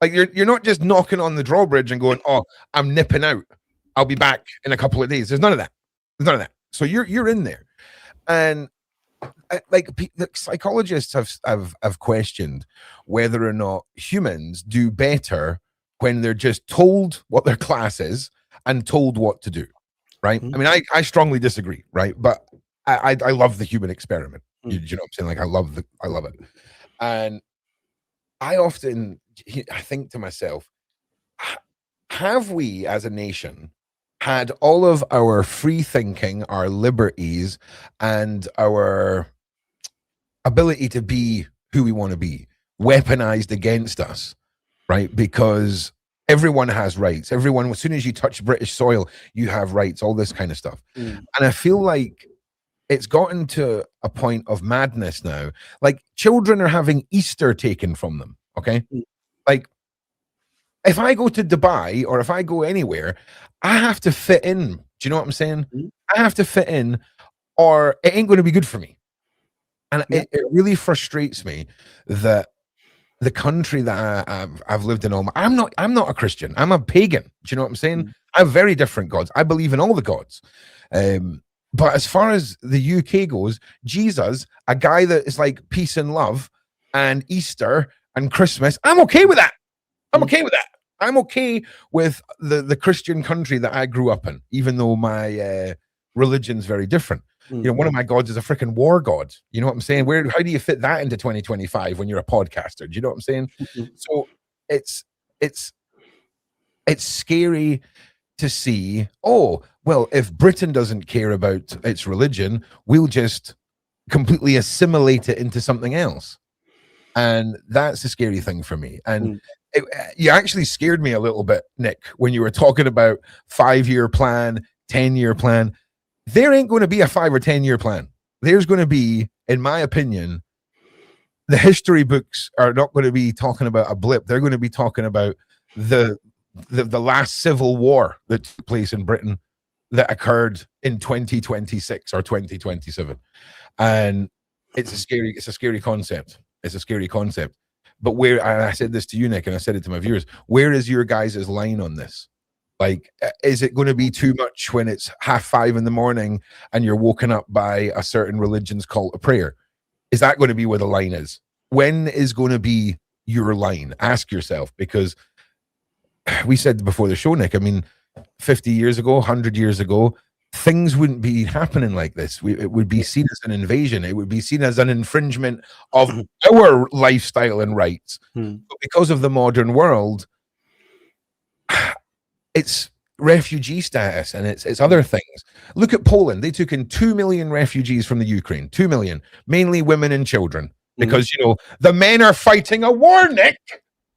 Like you're not just knocking on the drawbridge and going, "Oh, I'm nipping out. I'll be back in a couple of days." There's none of that. There's none of that. So you're in there, and the psychologists have questioned whether or not humans do better when they're just told what their class is and told what to do. Right? I mean, I strongly disagree. Right? But I love the human experiment. You know what I'm saying? Like I love it, and I think to myself, have we as a nation had all of our free thinking, our liberties, and our ability to be who we want to be weaponized against us, right? Because everyone has rights. Everyone, as soon as you touch British soil, you have rights, all this kind of stuff. And I feel like it's gotten to a point of madness now. Like children are having Easter taken from them. Okay. Like if I go to Dubai or if I go anywhere, I have to fit in. Do you know what I'm saying? I have to fit in or it ain't going to be good for me. And it really frustrates me that the country that I've lived in I'm not a Christian. I'm a pagan. Do you know what I'm saying? I have very different gods. I believe in all the gods. But as far as the UK goes, Jesus, a guy that is like peace and love and Easter and Christmas, I'm okay with that. I'm okay with that. I'm okay with the Christian country that I grew up in, even though my religion's very different. You know, one of my gods is a freaking war god. You know what I'm saying? How do you fit that into 2025 when you're a podcaster? Do you know what I'm saying? So it's scary to see, oh, well, if Britain doesn't care about its religion, we'll just completely assimilate it into something else. And that's a scary thing for me. And you actually scared me a little bit, Nick, when you were talking about 5-year plan, 10-year plan. There ain't going to be a 5 or 10-year plan. There's going to be, in my opinion, the history books are not going to be talking about a blip. They're going to be talking about the last civil war that took place in Britain that occurred in 2026 or 2027. And it's a scary concept. It's a scary concept. But I said this to you, Nick, and I said it to my viewers, where is your guys' line on this? Like, is it going to be too much when it's 5:30 in the morning and you're woken up by a certain religion's call to prayer? Is that going to be where the line is? When is going to be your line? Ask yourself, because we said before the show, Nick, I mean, 50 years ago, 100 years ago, things wouldn't be happening like this. It would be seen as an invasion. It would be seen as an infringement of our lifestyle and rights. But because of the modern world, it's refugee status and it's other things. Look at Poland. They took in 2 million refugees from the Ukraine, 2 million, mainly women and children, because, you know, the men are fighting a war, Nick,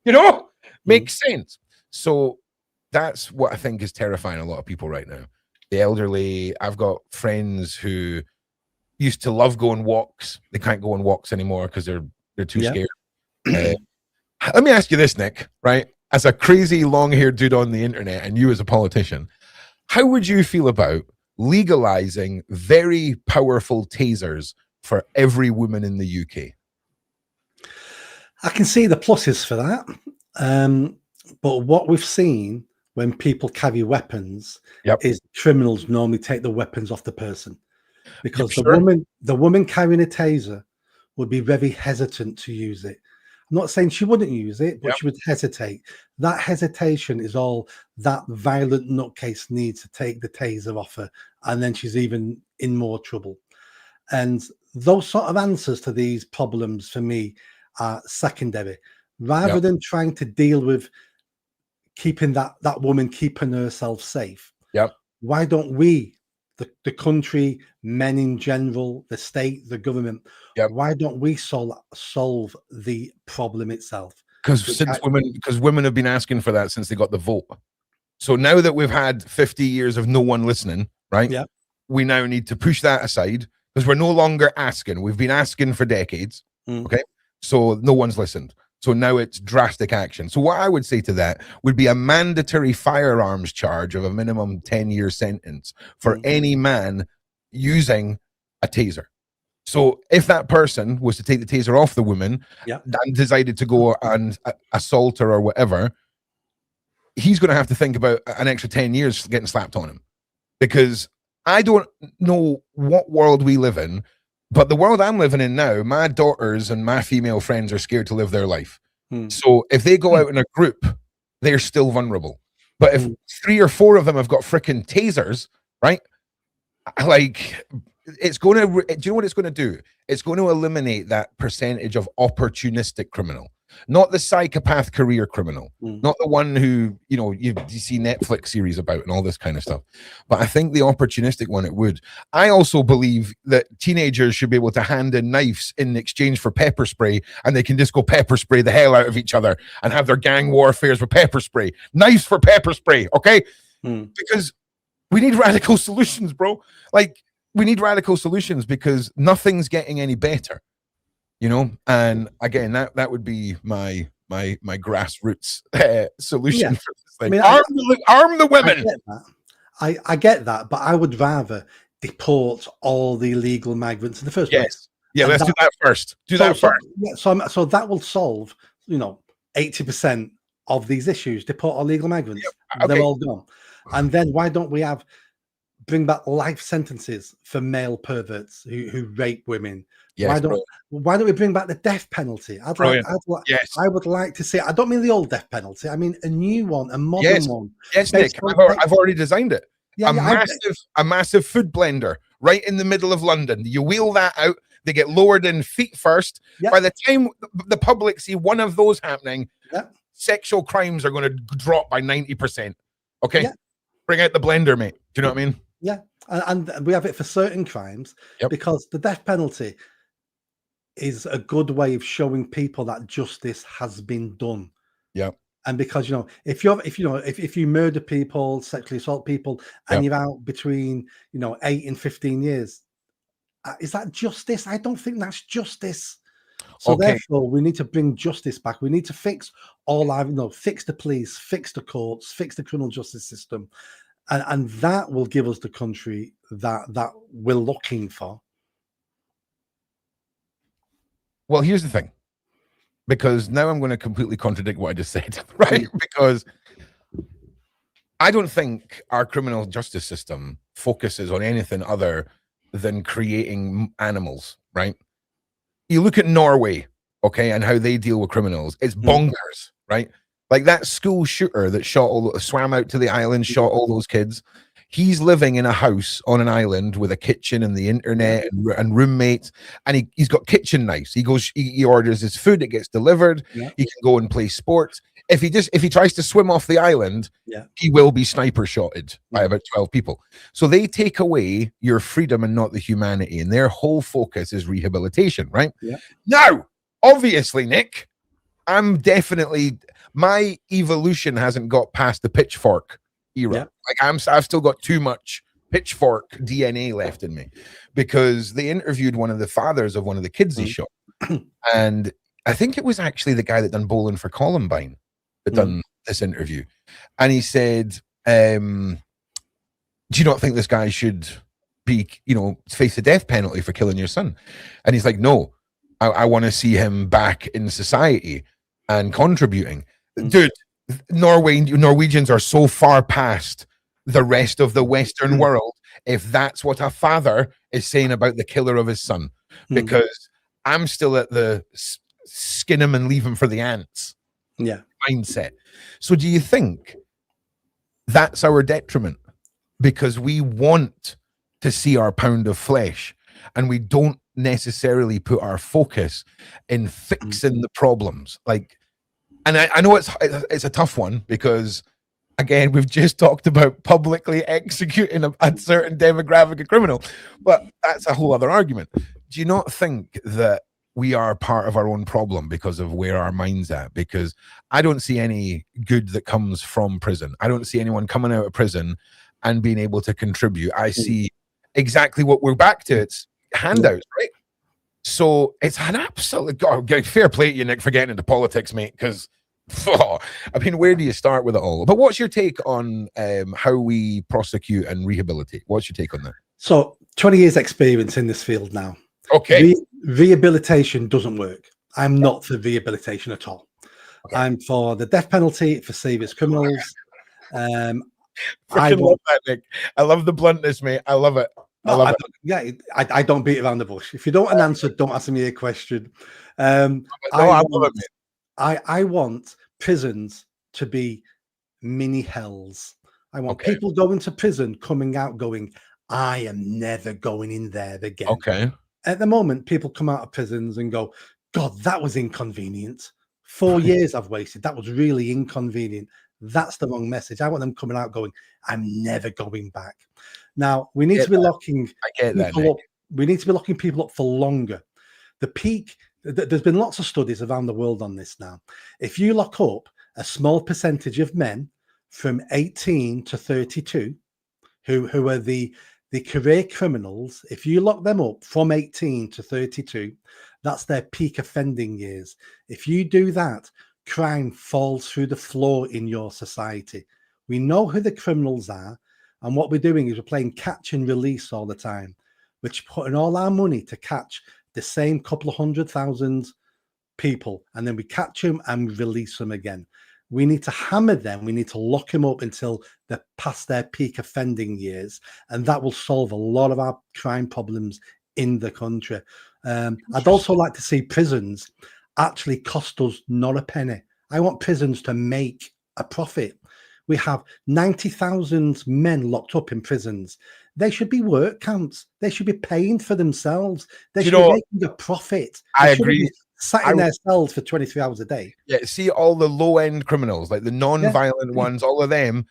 you know, makes sense. So that's what I think is terrifying a lot of people right now. The elderly. I've got friends who used to love going walks. They can't go on walks anymore because they're too scared. Let me ask you this, Nick, right? As a crazy long-haired dude on the internet and you as a politician, how would you feel about legalizing very powerful tasers for every woman in the UK? I can see the pluses for that. But what we've seen when people carry weapons is criminals normally take the weapons off the person, because the woman carrying a taser would be very hesitant to use it. I'm not saying she wouldn't use it, but she would hesitate. That hesitation is all that violent nutcase needs to take the taser off her, and then she's even in more trouble. And those sort of answers to these problems for me are secondary, rather than trying to deal with keeping that woman, keeping herself safe. Why don't we, the country, men in general, the state, the government, why don't we solve the problem itself? Because women have been asking for that since they got the vote. So now that we've had 50 years of no one listening, right? Yeah. We now need to push that aside because we're no longer asking. We've been asking for decades. Okay. So no one's listened. So now it's drastic action. So what I would say to that would be a mandatory firearms charge of a minimum 10-year sentence for any man using a taser. So if that person was to take the taser off the woman and decided to go and assault her or whatever, he's going to have to think about an extra 10 years getting slapped on him. Because I don't know what world we live in, but the world I'm living in now, my daughters and my female friends are scared to live their life. So if they go out in a group, they're still vulnerable. But if 3 or 4 of them have got freaking tasers, right? Like, it's going to, do you know what it's going to do? It's going to eliminate that percentage of opportunistic criminal, not the psychopath career criminal, not the one who, you know, you see Netflix series about and all this kind of stuff. But I think the opportunistic one, it would. I also believe that teenagers should be able to hand in knives in exchange for pepper spray, and they can just go pepper spray the hell out of each other and have their gang warfares with pepper spray. Knives for pepper spray, okay? Because we need radical solutions, bro. Like, we need radical solutions because nothing's getting any better, you know. And again, that would be my grassroots solution for this thing. I mean, arm the women. I get that, but I would rather deport all the illegal migrants in the first place. Yeah, let's do that first. So that will solve, you know, 80% of these issues. Deport all illegal migrants. They're all gone. And then why don't we bring back life sentences for male perverts who rape women? Why don't we bring back the death penalty? I would like to see. I don't mean the old death penalty. I mean a new one, a modern one. Yes, Nick. I've already designed it. A massive food blender right in the middle of London. You wheel that out. They get lowered in feet first. By the time the public see one of those happening, sexual crimes are going to drop by 90%. Okay, bring out the blender, mate. Do you know what I mean? Yeah, and we have it for certain crimes because the death penalty is a good way of showing people that justice has been done. Yeah, and because, you know, if you murder people, sexually assault people, and you're out between, you know, 8 and 15 years, is that justice? I don't think that's justice. So therefore, we need to bring justice back. We need to fix all our, you know, fix the police, fix the courts, fix the criminal justice system. And that will give us the country that we're looking for. Well, here's the thing, because now I'm going to completely contradict what I just said, right? Because I don't think our criminal justice system focuses on anything other than creating animals, right? You look at Norway, okay, and how they deal with criminals. It's bonkers, right? Like that school shooter that swam out to the island, shot all those kids. He's living in a house on an island with a kitchen and the internet and roommates, and he's got kitchen knives. He orders his food, it gets delivered. He can go and play sports. If he tries to swim off the island, he will be sniper shotted by about 12 people. So they take away your freedom and not the humanity, and their whole focus is rehabilitation, right? Now, obviously, Nick, my evolution hasn't got past the pitchfork era. Like I've still got too much pitchfork DNA left in me, because they interviewed one of the fathers of one of the kids he shot, and I think it was actually the guy that done Bowling for Columbine that done this interview, and he said, "Do you not think this guy should be, you know, face the death penalty for killing your son?" And he's like, "No, I want to see him back in society and contributing." Dude, Norwegians are so far past the rest of the Western world if that's what a father is saying about the killer of his son, because I'm still at the skin him and leave him for the ants mindset. So do you think that's our detriment? Because we want to see our pound of flesh, and we don't necessarily put our focus in fixing the problems. Like, and I know it's a tough one, because again, we've just talked about publicly executing a certain demographic of criminal, but that's a whole other argument. Do you not think that we are part of our own problem because of where our mind's at. Because I don't see any good that comes from prison. I don't see anyone coming out of prison and being able to contribute. I see exactly what we're back to. It's handouts, right? So it's an absolute fair play to you, Nick, for getting into politics, mate. Because I mean, where do you start with it all? But what's your take on how we prosecute and rehabilitate? What's your take on that? So 20 years experience in this field now. Okay. Rehabilitation doesn't work. I'm not for rehabilitation at all. Okay. I'm for the death penalty for serious criminals. I love that, Nick. I love the bluntness, mate. I love it. I don't beat around the bush. If you don't want an answer, don't ask me a question. I want prisons to be mini hells. I want people going to prison, coming out going, I am never going in there again. Okay. At the moment, people come out of prisons and go, God, that was inconvenient. 4 years I've wasted. That was really inconvenient. That's the wrong message. I want them coming out going, I'm never going back. Now, we need to be locking people up. We need to be locking people up for longer. The peak, there's been lots of studies around the world on this now. If you lock up a small percentage of men from 18 to 32, who are the career criminals, if you lock them up from 18 to 32, that's their peak offending years. If you do that, crime falls through the floor in your society. We know who the criminals are, and what we're doing is we're playing catch and release all the time. We're putting all our money to catch the same couple of 100,000 people, and then we catch them and release them again. We need to hammer them. We need to lock them up until they're past their peak offending years, and that will solve a lot of our crime problems in the country. I'd also like to see prisons actually cost us not a penny. I want prisons to make a profit. We have 90,000 men locked up in prisons. They should be work camps. They should be paying for themselves. They should be making a profit. I agree. Sat in their cells for 23 hours a day. Yeah, see all the low-end criminals, like the non-violent ones, all of them.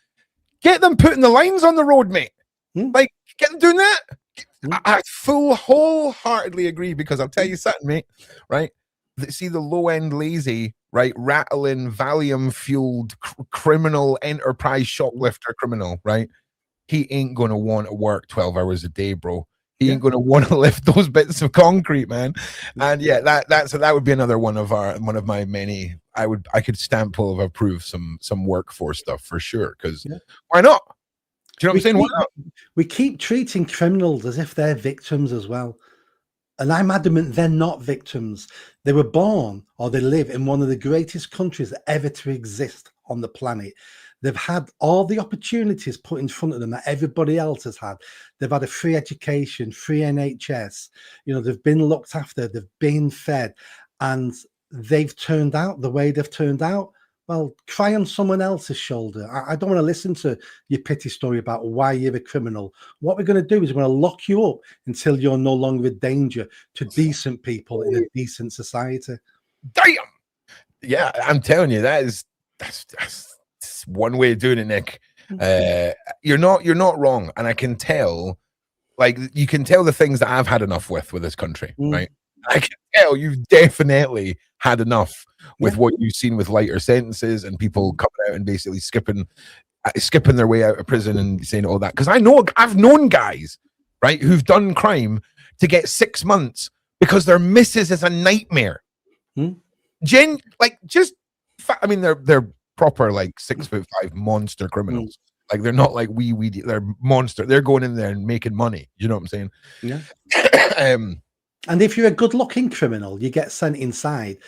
Get them putting the lines on the road, mate. Like, get them doing that. I wholeheartedly agree, because I'll tell you something, mate, right? See the low-end lazy, right, rattling Valium-fueled criminal enterprise shoplifter criminal, right? He ain't going to want to work 12 hours a day, bro. He ain't going to want to lift those bits of concrete, man. And yeah, that would be another one of my many. I could stamp full of approve some workforce stuff for sure. Because why not? Do you know what I'm saying? Why not? We keep treating criminals as if they're victims as well. And I'm adamant they're not victims. They were born, or they live in one of the greatest countries ever to exist on the planet. They've had all the opportunities put in front of them that everybody else has had. They've had a free education, free NHS. You know, they've been looked after, they've been fed, and they've turned out the way they've turned out. Well, cry on someone else's shoulder. I don't want to listen to your pity story about why you're a criminal. What we're going to do is we're going to lock you up until you're no longer a danger to decent people in a decent society. Damn. Yeah, I'm telling you, that's one way of doing it, Nick. You're not wrong, and I can tell. Like, you can tell the things that I've had enough with this country, right? I can tell you've definitely had enough with what you've seen with lighter sentences and people coming out and basically skipping their way out of prison and saying all that. Because I've known guys, right, who've done crime to get 6 months because their missus is a nightmare. I mean, they're proper, like, 6'5" monster criminals. Like, they're not like they're monster. They're going in there and making money. You know what I'm saying? Yeah. And if you're a good-looking criminal, you get sent inside,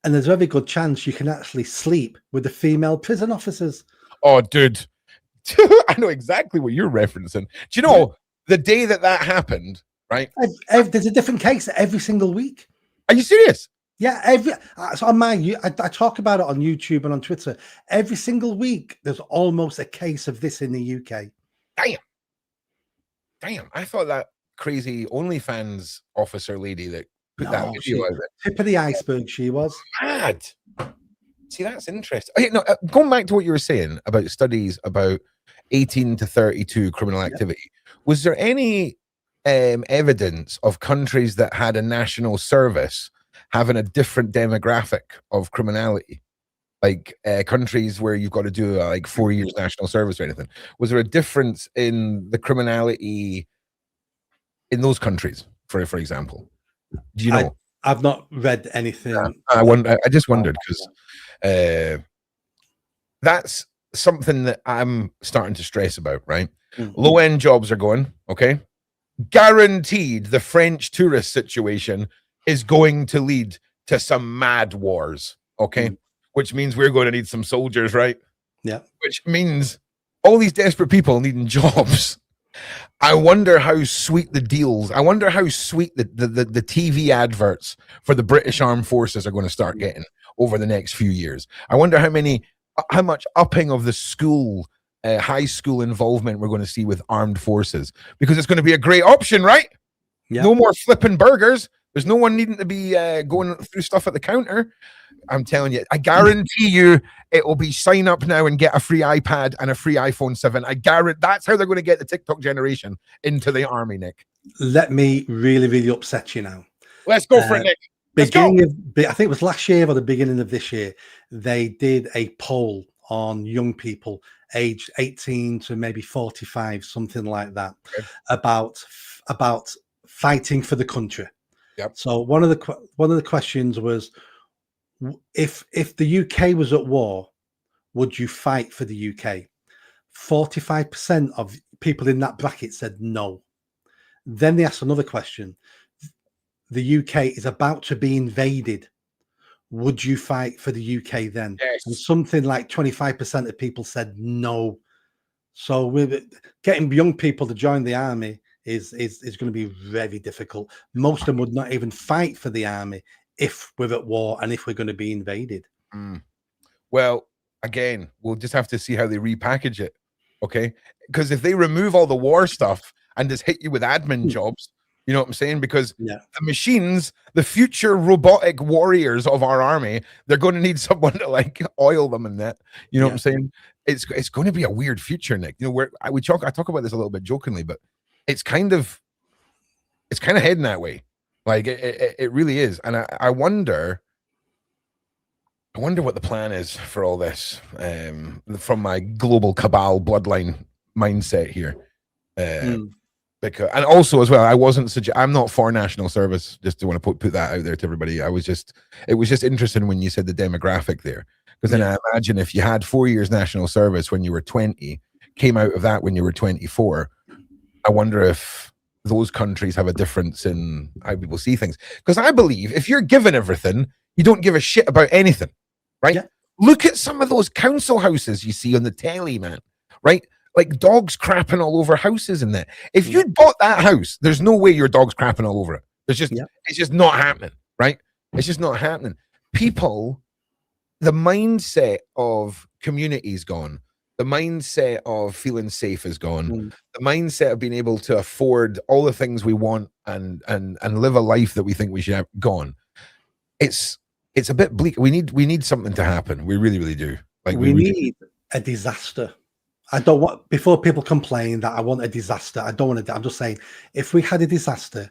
and there's a very good chance you can actually sleep with the female prison officers. Oh, dude. I know exactly what you're referencing. Do you know the day that happened, right? There's a different case every single week. Are you serious? Yeah, so on I talk about it on YouTube and on Twitter. Every single week, there's almost a case of this in the UK. Damn. I thought that crazy OnlyFans officer lady that put that video out there. Tip of the iceberg, she was. Mad. See, that's interesting. Okay, no, going back to what you were saying about studies about 18 to 32 criminal activity, was there any evidence of countries that had a national service having a different demographic of criminality? Like countries where you've got to do like 4 years national service or anything. Was there a difference in the criminality in those countries, for example? Do you know? I've not read anything. I just wondered because that's something that I'm starting to stress about, right? Low end jobs are going, okay? Guaranteed the French tourist situation is going to lead to some mad wars, okay? Which means we're going to need some soldiers, right? Yeah. Which means all these desperate people needing jobs. I wonder how sweet the deals, I wonder how sweet the TV adverts for the British Armed Forces are going to start getting over the next few years. I wonder how much upping of the school, high school involvement we're going to see with armed forces, because it's going to be a great option, right? Yeah. No more flipping burgers. There's no one needing to be going through stuff at the counter. I'm telling you, I guarantee you it will be sign up now and get a free iPad and a free iPhone 7. I guarantee that's how they're going to get the TikTok generation into the army, Nick. Let me really, really upset you now. Let's go for it, Nick. I think it was last year or the beginning of this year, they did a poll on young people aged 18 to maybe 45, something like that, about fighting for the country. Yep. So one of the questions was, if the UK was at war, would you fight for the UK? 45% of people in that bracket said no. Then they asked another question. The UK is about to be invaded. Would you fight for the UK then? Yes. And something like 25% of people said no. So we're getting young people to join the army is going to be very difficult. Most of them would not even fight for the army if we're at war and if we're going to be invaded. Well, again, we'll just have to see how they repackage it, okay? Because if they remove all the war stuff and just hit you with admin jobs, you know what I'm saying? Because the machines, the future robotic warriors of our army, they're going to need someone to like oil them in that. You know what I'm saying? It's going to be a weird future, Nick. You know, I talk about this a little bit jokingly, but it's kind of heading that way. Like it really is. And I wonder what the plan is for all this, from my global cabal bloodline mindset here. Because, and also as well, I'm not for national service, just to want to put that out there to everybody. It was just interesting when you said the demographic there, because then I imagine if you had 4 years national service when you were 20, came out of that when you were 24, I wonder if those countries have a difference in how people see things. Because I believe if you're given everything, you don't give a shit about anything, right? Yeah. Look at some of those council houses you see on the telly, man, right? Like dogs crapping all over houses and that. If you'd bought that house, there's no way your dog's crapping all over it. It's just not happening, right? It's just not happening. People, the mindset of community is gone. The mindset of feeling safe is gone. The mindset of being able to afford all the things we want and live a life that we think we should have gone. It's a bit bleak. We need something to happen. We really, really do. Like we need a disaster. I don't want, before people complain that I want a disaster, I don't want to. I'm just saying, if we had a disaster,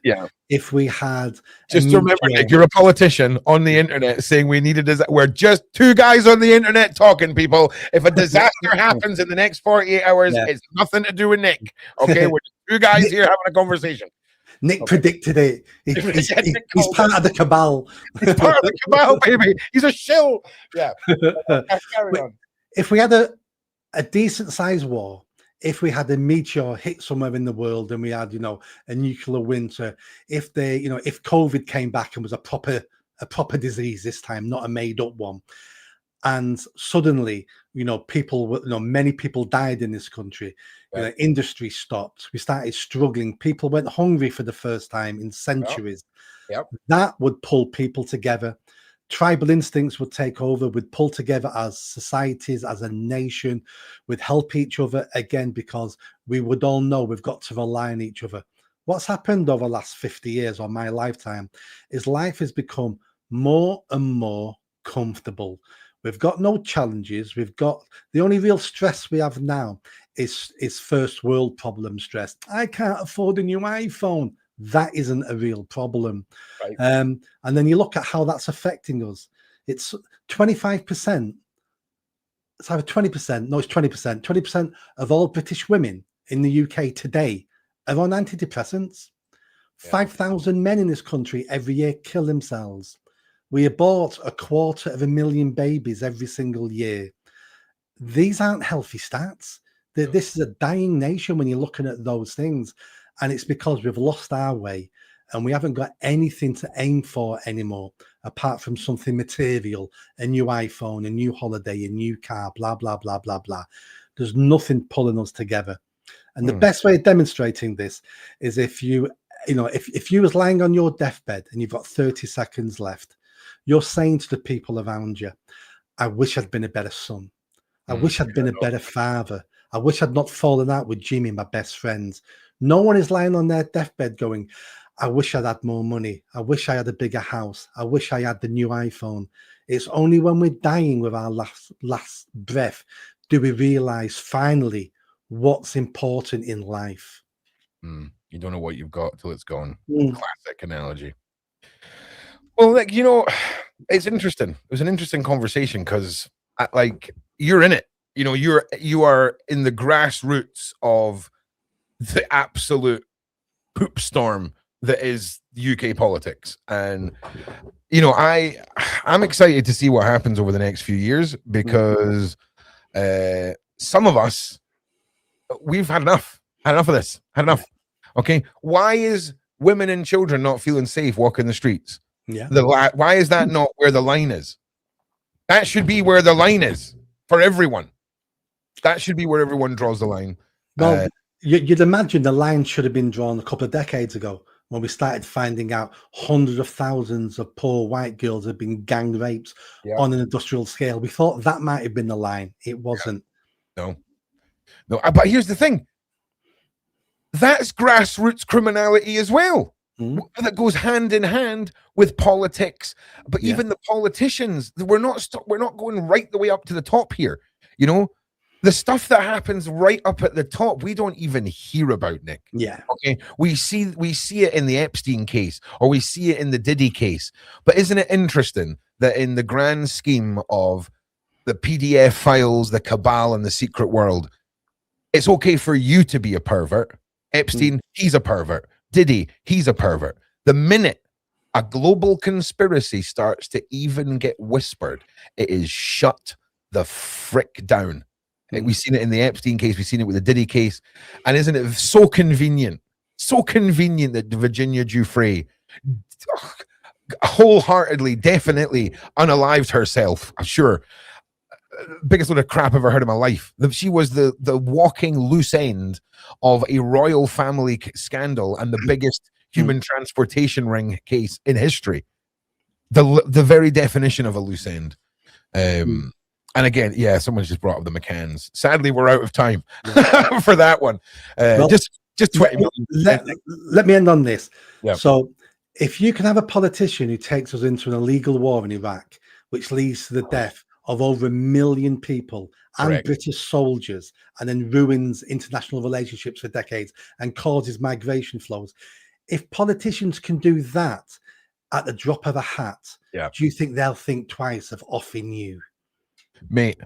if we had, just remember, Nick, you're a politician on the internet saying we need a disaster. We're just two guys on the internet talking, people. If a disaster happens in the next 48 hours, it's nothing to do with Nick. Okay, we're just two guys here having a conversation. Nick predicted it. He's part of the cabal. He's part of the cabal, baby. He's a shill. Yeah. Carry on. If we had a decent sized war, if we had a meteor hit somewhere in the world and we had, a nuclear winter, if COVID came back and was a proper disease this time, not a made up one, and suddenly, many people died in this country, industry stopped, we started struggling, people went hungry for the first time in centuries. That would pull people together. Tribal instincts would take over, would pull together as societies, as a nation, would help each other again, because we would all know we've got to rely on each other. What's happened over the last 50 years or my lifetime is life has become more and more comfortable. We've got no challenges. The only real stress we have now is first world problem stress. I can't afford a new iPhone. That isn't a real problem. Right. And then you look at how that's affecting us. It's 25%. It's either 20%. No, it's 20%. 20% of all British women in the UK today are on antidepressants. 5,000 men in this country every year kill themselves. We abort 250,000 babies every single year. These aren't healthy stats. This is a dying nation when you're looking at those things. And it's because we've lost our way and we haven't got anything to aim for anymore, apart from something material, a new iPhone, a new holiday, a new car, blah, blah, blah, blah, blah. There's nothing pulling us together. And the best way of demonstrating this is if you was lying on your deathbed and you've got 30 seconds left, you're saying to the people around you, I wish I'd been a better son. I wish I'd been a better father. I wish I'd not fallen out with Jimmy, my best friend. No one is lying on their deathbed going, I wish I'd had more money. I wish I had a bigger house. I wish I had the new iPhone. It's only when we're dying with our last breath do we realize finally what's important in life. You don't know what you've got till it's gone. Classic analogy. Well, like, you know, it's interesting. It was an interesting conversation because, like, you're in it. You know, you are in the grassroots of the absolute poop storm that is UK politics, and you know, I'm excited to see what happens over the next few years because some of us, we've had enough of this. Had enough. Okay, why is women and children not feeling safe walking the streets? Yeah. Why is that not where the line is? That should be where the line is for everyone. That should be where everyone draws the line. Well, you'd imagine the line should have been drawn a couple of decades ago when we started finding out hundreds of thousands of poor white girls had been gang raped on an industrial scale. We thought that might have been the line. It wasn't. No. But here's the thing. That's grassroots criminality as well. That goes hand in hand with politics. But even the politicians, we're not going right the way up to the top here. You know, the stuff that happens right up at the top, we don't even hear about, Nick. Yeah. Okay. We see it in the Epstein case, or we see it in the Diddy case. But isn't it interesting that in the grand scheme of the PDF files, the cabal, and the secret world, it's okay for you to be a pervert. Epstein, he's a pervert. Diddy, he's a pervert. The minute a global conspiracy starts to even get whispered, it is shut the frick down. We've seen it in the Epstein case. We've seen it with the Diddy case. And isn't it so convenient that Virginia Giuffre wholeheartedly, definitely unalived herself? Sure. Biggest load of crap I've ever heard in my life. She was the walking loose end of a royal family scandal and the biggest human transportation ring case in history. The very definition of a loose end. And again, someone's just brought up the McCanns. Sadly, we're out of time for that one. Well, just 20 million. Let me end on this. Yeah. So if you can have a politician who takes us into an illegal war in Iraq, which leads to the death of over 1 million people and British soldiers, and then ruins international relationships for decades and causes migration flows. If politicians can do that at the drop of a hat, do you think they'll think twice of offing you? Mate,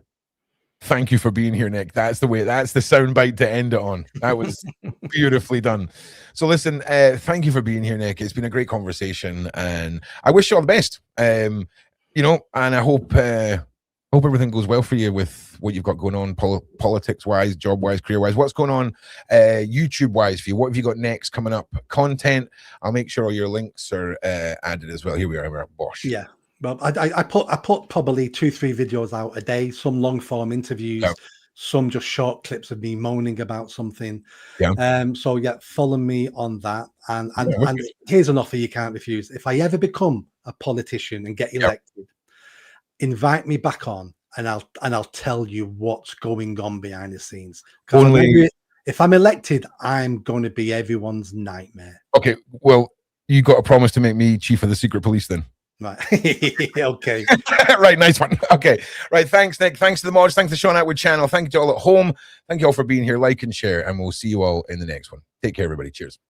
thank you for being here, Nick. That's the soundbite to end it on. That was beautifully done. So listen, thank you for being here, Nick. It's been a great conversation, and I wish you all the best. You know, and I hope everything goes well for you with what you've got going on, politics-wise, job-wise, career-wise. What's going on YouTube-wise for you? What have you got next coming up? Content. I'll make sure all your links are added as well. Here we are. We're at Bosch. Yeah. Well, I put probably 2-3 videos out a day, some long-form interviews, some just short clips of me moaning about something. So follow me on that. And here's an offer you can't refuse. If I ever become a politician and get elected, invite me back on, and I'll tell you what's going on behind the scenes. If I'm elected, I'm going to be everyone's nightmare. Okay, well, you got a promise to make me chief of the secret police then. Right. Okay. Right. Nice one. Okay. Right. Thanks, Nick. Thanks to the mods. Thanks to the Shaun Attwood channel. Thank you all at home. Thank you all for being here. Like and share, and we'll see you all in the next one. Take care, everybody. Cheers.